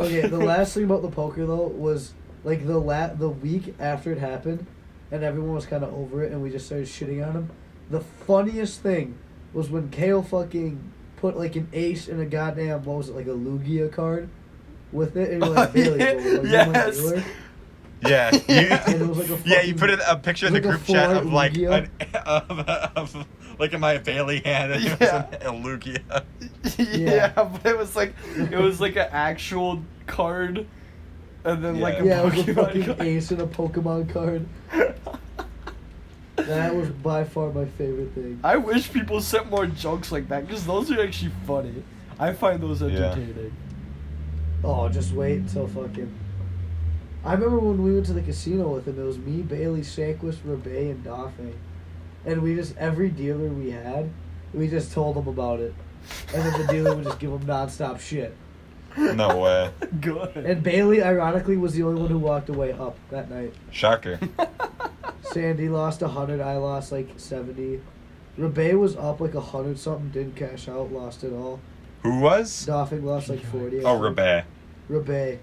Okay, the last thing about the poker though was like the week after it happened, and everyone was kind of over it, and we just started shitting on him. The funniest thing was when Kale fucking put like an ace in a goddamn what was it like a Lugia card with it, and you're like Bailey, yeah, bro, like, yes. you my dealer? Yeah, And it was like a yeah, you fucking- put a picture in the like a group chat of full-art like Lugia. of like in my Bailey hand and it was Yeah. a Lugia. yeah, but it was like an actual card, and then like a Yeah, it was a Pokemon fucking card. ace and a Pokemon card. That was by far my favorite thing. I wish people sent more jokes like that because those are actually funny. I find those entertaining. Oh, just wait until fucking. I remember when we went to the casino with him. It was me, Bailey, Shaquis, Rebay, and Dafe, and we just every dealer we had, we just told them about it, and then the dealer would just give them nonstop shit. No way. Good. And Bailey, ironically, was the only one who walked away up that night. Shocker. Sandy lost 100. I lost like 70. Rebay was up like 100 something. Didn't cash out. Lost it all. Who was? Dafe lost like 40. I Oh, think. Rebay.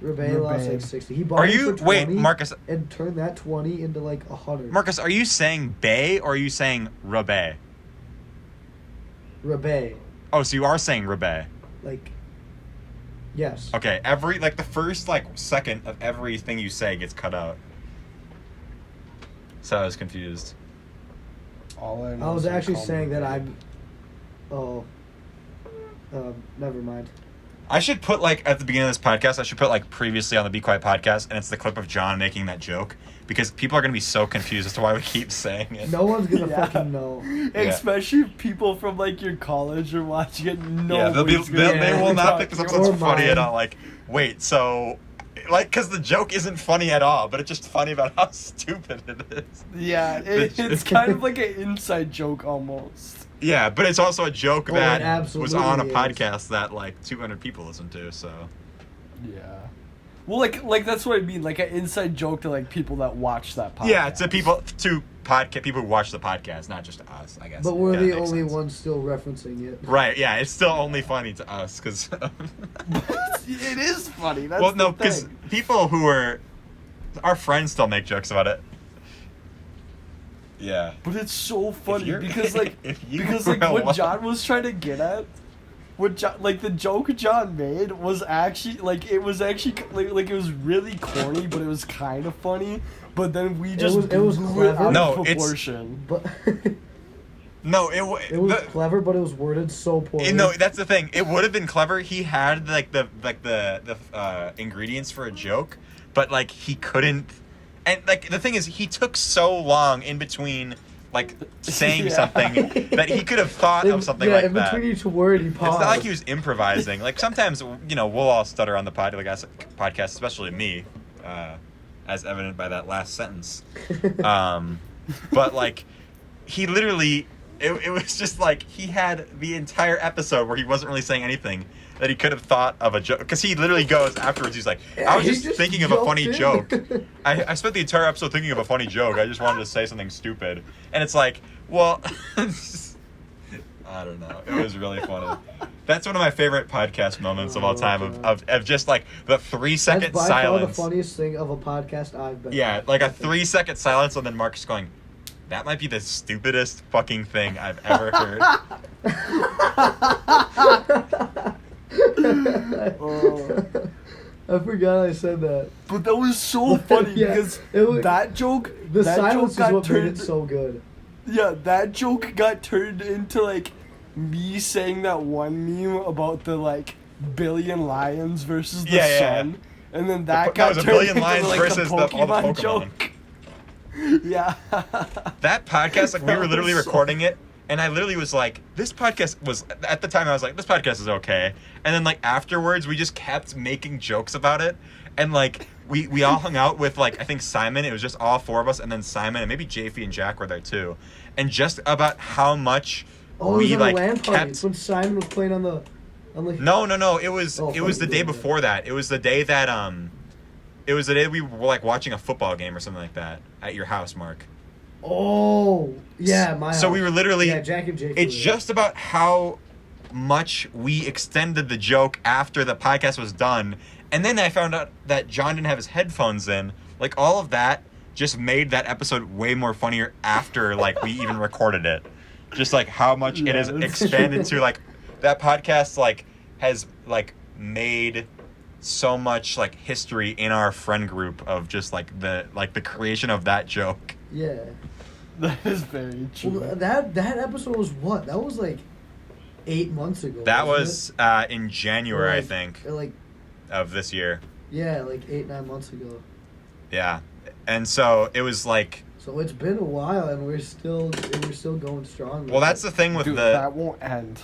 Rebay lost Rebay. like 60. He bought Are it you for wait, 20 Marcus? and turned that 20 into like 100. Marcus, are you saying Bay or are you saying Rebay? Rebay, Oh, so you are saying Rebay. like, yes. Okay, every like the first like second of everything you say gets cut out. So I was confused. All I know I was is they actually call me saying that Rebay. I'm. Oh. Never mind. I should put like at the beginning of this podcast, I should put like previously on the Be Quiet podcast, and it's the clip of John making that joke because people are gonna be so confused as to why we keep saying it. No one's gonna Yeah. fucking know. Especially if people from like your college are watching it. No, Yeah, they will not think this episode's Or funny at mine. all. Like, wait, so, like, because the joke isn't funny at all, but it's just funny about how stupid it is. Yeah, it's kind of like an inside joke almost. Yeah, but it's also a joke Oh, it that was absolutely on a is. podcast that like 200 people listen to. So Yeah. Well, like that's what I mean, like an inside joke to like people that watch that podcast. yeah, to people who watch the podcast, not just to us, I guess. But we're Yeah, the that makes only sense. ones still referencing it. Right? Yeah, it's still only funny to us because. It is funny. That's Well, no, the because thing. people who are our friends still make jokes about it. Yeah. But it's so funny you're- because like if you because were like what alive- John was trying to get at, what John, like the joke John made was actually like it was actually like it was really corny, but it was kind of funny. But then we just it was blew clever. out No, of it's- proportion. But No, it was clever, but it was worded so poorly. No, that's the thing. It would have been clever. He had like the ingredients for a joke, but like he couldn't. And like the thing is, he took so long in between like saying Yeah. something that he could have thought of something like in that. between each word, he It's paused. not like he was improvising. Like sometimes, you know, we'll all stutter on the podcast, especially me, as evident by that last sentence. But like, he literally, it was just like he had the entire episode where he wasn't really saying anything that he could have thought of a joke. Because he literally goes afterwards, he's like, I was he just just thinking of a funny jumped joke. in. I spent the entire episode thinking of a funny joke. I just wanted to say something stupid. And it's like, well, I don't know. It was really funny. That's one of my favorite podcast moments of all time, of just like the 3-second That's by silence. far the funniest thing of a podcast I've been. Yeah, like a 3-second silence, and then Mark's going, that might be the stupidest fucking thing I've ever heard. I forgot I said that. But that was so funny Yeah, because it was- that joke, The that silence joke is got what made turned. it so good. Yeah, that joke got turned into like me saying that one meme about the like billion lions versus the Yeah, yeah, sun, and then that That got was a turned billion into lions like versus the all the Pokemon Pokemon. joke. Yeah. That podcast, like we That were literally was so- recording it, and I literally was like, this podcast was, at the time I was like, this podcast is okay. And then like afterwards, we just kept making jokes about it. And like, we all hung out with like, I think Simon, it was just all 4 of us, and then Simon, and maybe Jaffe and Jack were there too. And just about how much Oh, it was we on like the LAN party. kept... It's when Simon was playing on the. No, it was Oh, it was the fuck, day yeah. before that. It was the day that it was the day we were like watching a football game or something like that at your house, Mark. Oh, yeah, my. So we were literally. Yeah, Jack and Jake. It's were there. just about how much we extended the joke after the podcast was done, and then I found out that John didn't have his headphones in. Like all of that just made that episode way more funnier after like we even recorded it. Just like how much it has Yes. expanded to like that podcast like has like made so much like history in our friend group of just like the creation of that joke. Yeah. That is very true. Well, that episode was what? That was like 8 months ago. That wasn't was in January, I Like- think, it? Like, of this year. yeah, like 8-9 months ago. Yeah. And so it was like, So it's been a while, and we're still going strong. well, that's the thing with Dude, the. that won't end.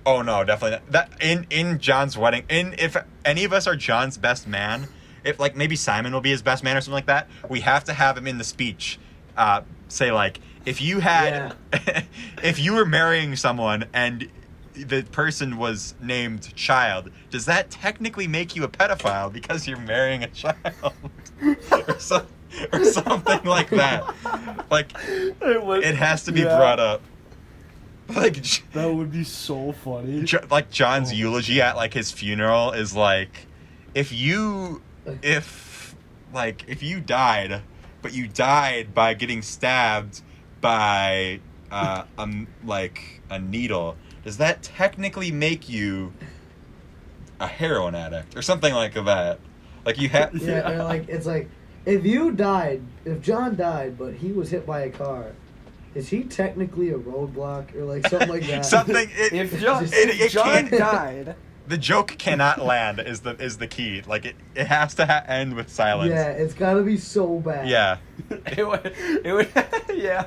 Oh no, definitely not. That in John's wedding. If any of us are John's best man, if like maybe Simon will be his best man or something like that, we have to have him in the speech. Say like, if you had, if you were marrying someone and the person was named Child, does that technically make you a pedophile because you're marrying a child, or something like that? Like, it has to be brought up. Like, That would be so funny. like John's eulogy at like his funeral is like, if you died, but you died by getting stabbed by a needle, does that technically make you a heroin addict or something like that? Like you have. Yeah, or like it's like if John died, but he was hit by a car, is he technically a roadblock or like something like that? Something. If John, it John can't- died, The joke cannot land is the key. Like it has to end with silence. Yeah, it's gotta be so bad. Yeah. it would, yeah.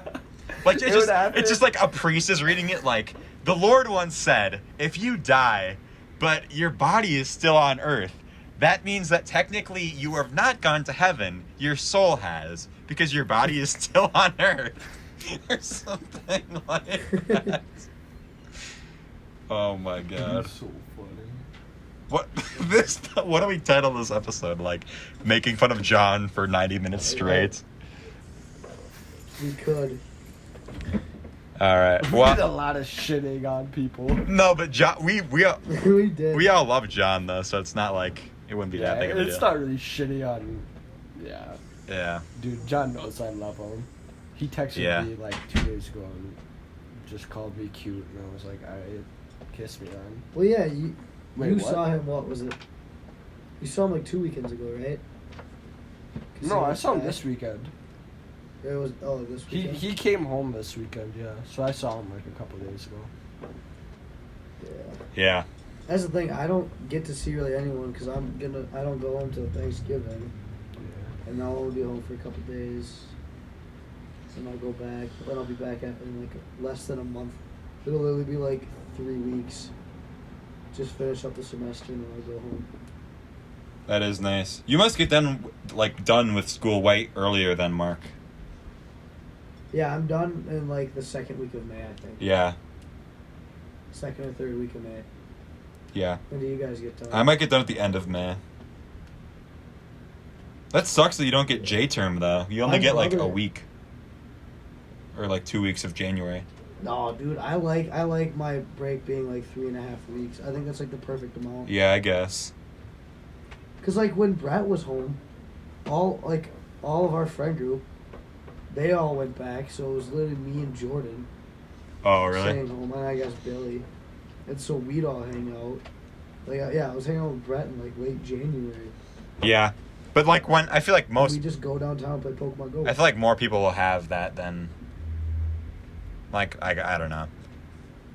Like It would happen. it's just like a priest is reading it like, the Lord once said, if you die, but your body is still on earth, that means that technically you have not gone to heaven, your soul has, because your body is still on earth. Or something like that. Oh my god. So funny. What do we title this episode? Like, making fun of John for 90 minutes straight? We could. Alright, We did a well, lot of shitting on people. no, but John, we We did. We all love John though, so it's not like it wouldn't be that big of a It's deal. not really shitting on. Yeah, Yeah. dude, John knows I love him. He texted Yeah. me like 2 days ago and just called me cute, and I was like, alright, kiss me then. Well, yeah, you Wait, you what? saw him. What was it? You saw him like 2 weekends ago, right? 'Cause No, he I was saw him back. this weekend. It was this He weekend. he came home this weekend, yeah. So I saw him like a couple days ago. Yeah. Yeah. That's the thing. I don't get to see really anyone because I don't go home till Thanksgiving, Yeah. and I'll only be home for a couple days. Then I'll go back. Then I'll be back in like less than a month. It'll literally be like 3 weeks. Just finish up the semester and then I'll go home. That is nice. You must get done with school way earlier than Mark. Yeah, I'm done in like the second week of May, I think. Yeah. Second or third week of May. Yeah. When do you guys get done? I might get done at the end of May. That sucks that you don't get J term though. You only My get like a brother- week. Or like 2 weeks of January. No, dude, I like my break being like 3.5 weeks. I think that's like the perfect amount. Yeah, I guess. Cause like when Brett was home, all of our friend group, they all went back. So it was literally me and Jordan Oh, really? staying home, and I guess Billy, and so we'd all hang out. Like I was hanging out with Brett in like late January. Yeah. But like when I feel like most We just go downtown and play Pokemon Go. I feel like more people will have that than like I don't know.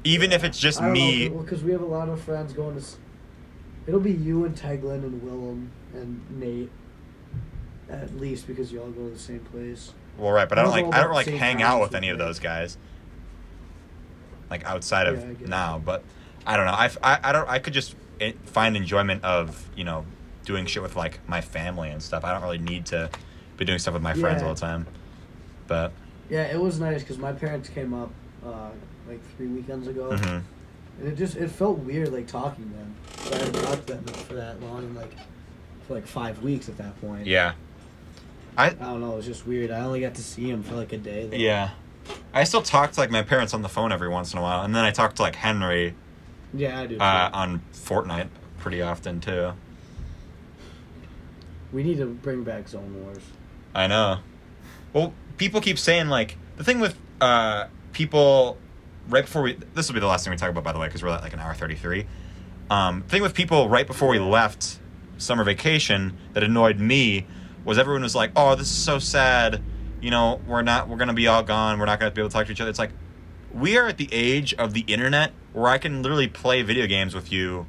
Even if it's just I don't me. know, because we have a lot of friends going to. It'll be you and Teglin and Willem and Nate. At least because you all go to the same place. Well, right, but I don't Those are all I don't about like the same hang times out with we any of play. those guys. Like outside of Yeah, I get now, but I don't know. I could just find enjoyment of doing shit with like my family and stuff. I don't really need to be doing stuff with my friends Yeah. all the time. But Yeah, it was nice because my parents came up like 3 weekends ago, mhm. and it felt weird like talking to them. But I hadn't talked to them for that long, and like for like 5 weeks at that point. Yeah. I don't know. It was just weird. I only got to see him for like a day. Though. Yeah. I still talk to like my parents on the phone every once in a while, and then I talk to like Henry Yeah, I do. Too. on Fortnite pretty often too. We need to bring back Zone Wars. I know. Well, people keep saying like the thing with people right before this will be the last thing we talk about, by the way, because we're at like an hour 33. Thing with people right before we left summer vacation that annoyed me was everyone was like, "Oh, this is so sad. We're gonna be all gone. We're not gonna be able to talk to each other." It's like we are at the age of the internet where I can literally play video games with you,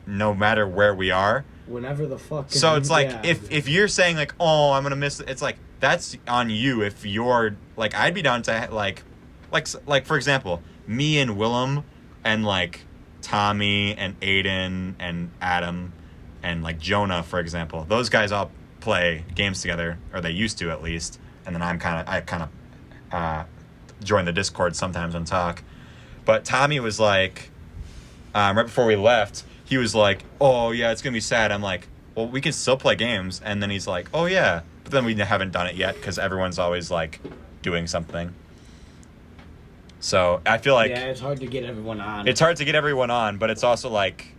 no matter where we are. Whenever the fuck. So it's like yeah. if you're saying like, "Oh, I'm gonna miss it," it's like that's on you. If you're like, I'd be down to like for example, me and Willem and like Tommy and Aiden and Adam and like Jonah, for example, those guys all play games together, or they used to at least. And then I kind of join the Discord sometimes and talk. But Tommy was like, right before we left, he was like, "Oh yeah, it's gonna be sad." I'm like, "Well, we can still play games." And then he's like, "Oh yeah," but then we haven't done it yet because everyone's always like doing something. So I feel like yeah, it's hard to get everyone on. it's hard to get everyone on, but it's also like,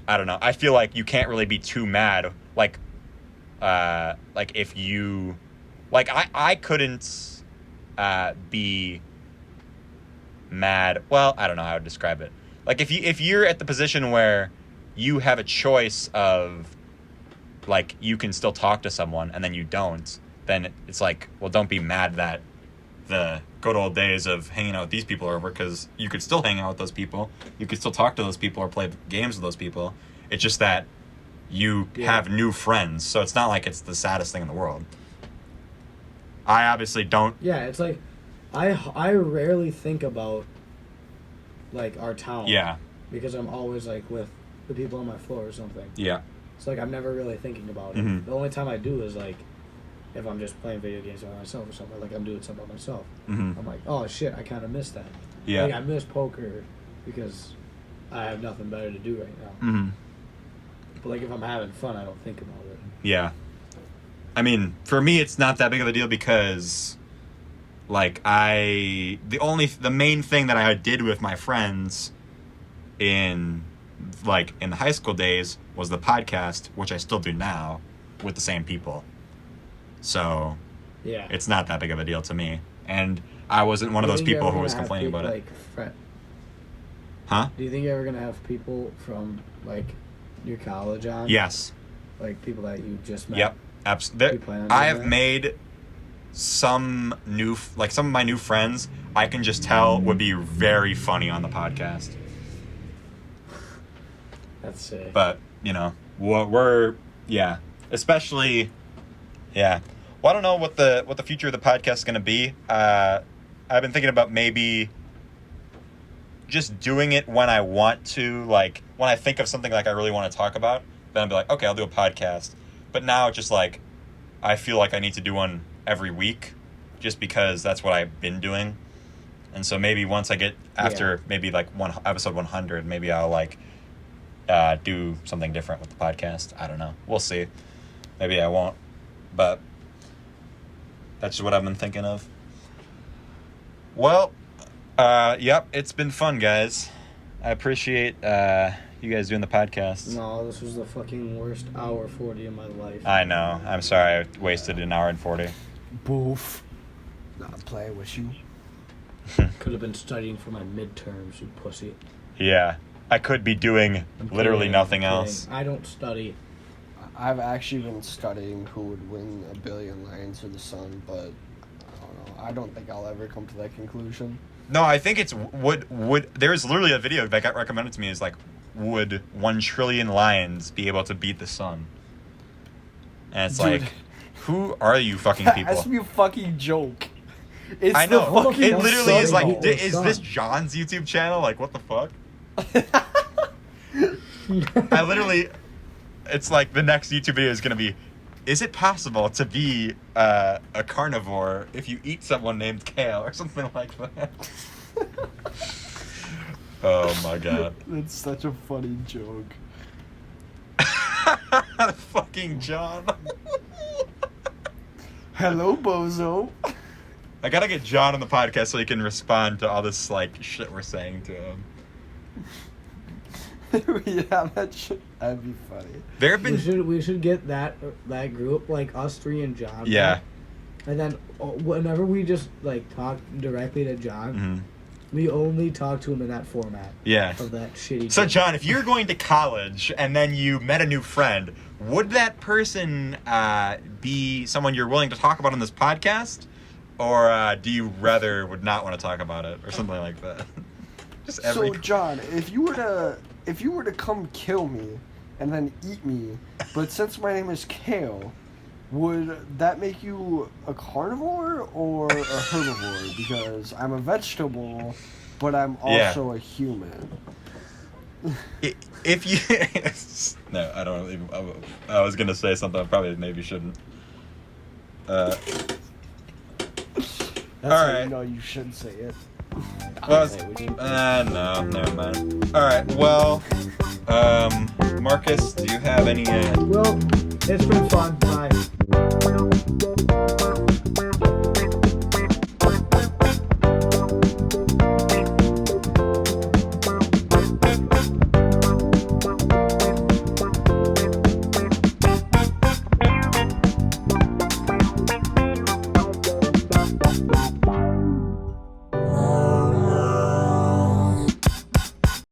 I don't know. I feel like you can't really be too mad. Like if you, like I couldn't be mad. Well, I don't know how to describe it. Like if you're at the position where you have a choice of, like, you can still talk to someone and then you don't, then it's like, well, don't be mad that the good old days of hanging out with these people are over, because you could still hang out with those people. You could still talk to those people or play games with those people. It's just that you have new friends, so it's not like it's the saddest thing in the world. I obviously don't. Yeah, it's like I rarely think about like our town. Yeah. Because I'm always like with the people on my floor or something. Yeah. It's like I'm never really thinking about it. Mhm. The only time I do is like if I'm just playing video games by myself or something, like I'm doing something by myself. Mhm. I'm like, oh shit, I kind of miss that. Yeah. Like I miss poker because I have nothing better to do right now. Mm-hmm. But like if I'm having fun, I don't think about it. Yeah. I mean, for me, it's not that big of a deal because, like, the main thing that I did with my friends in the high school days was the podcast, which I still do now with the same people. So Yeah. it's not that big of a deal to me. And I wasn't one of those people who was complaining about it. Huh? Do you think you're ever gonna have people from like your college on? Yes. Like people that you just met. Yep. Absolutely. I have made some some of my new friends. I can just tell would be very funny on the podcast. That's sick. But especially, yeah. Well, I don't know what the future of the podcast is gonna be. I've been thinking about maybe just doing it when I want to, like when I think of something like I really want to talk about, then I'll be like, okay, I'll do a podcast. But now it's just like I feel like I need to do one every week, just because that's what I've been doing. And so maybe once I get after maybe like episode 100, maybe I'll like do something different with the podcast. I don't know. We'll see. Maybe I won't. But that's just what I've been thinking of. Well, yep, it's been fun, guys. I appreciate you guys doing the podcast. No, this was the fucking worst hour 40 of my life. I know. I'm sorry I wasted an hour and 40. Boof. Not playing with you. Could have been studying for my midterms, you pussy. Yeah. I could be doing literally nothing else. I don't study. I've actually been studying who would win 1 billion lines of the sun, but I don't know. I don't think I'll ever come to that conclusion. No, I think it's would there's literally a video that got recommended to me is like, would 1 trillion lions be able to beat the sun? And it's Dude. like, who are you fucking people? That has to be a fucking joke. It's I know. The fucking It literally is like, sun. is this John's YouTube channel? Like, what the fuck? I literally, it's like the next YouTube video is going to be, is it possible to be a carnivore if you eat someone named Kale or something like that? Oh my god. That's such a funny joke. Fucking John. Hello, bozo. I gotta get John on the podcast so he can respond to all this like shit we're saying to him. Yeah, that'd be funny. There have been We should get that group, like us three and John. Yeah. And then whenever we just like talk directly to John, we only talk to him in that format. Yeah. Of that shitty. So game. John, if you're going to college and then you met a new friend, would that person be someone you're willing to talk about on this podcast, or do you would not want to talk about it, or something like that? Just every. So John, if you were to come kill me and then eat me, but since my name is Kale, would that make you a carnivore or a herbivore? Because I'm a but I'm also a human. If you no, I don't even. I was gonna say something I probably maybe shouldn't. That's all how right. you know you should say it. Well, no, never mind. All right. Well, Marcus, do you have any? Well, it's been fun. Bye.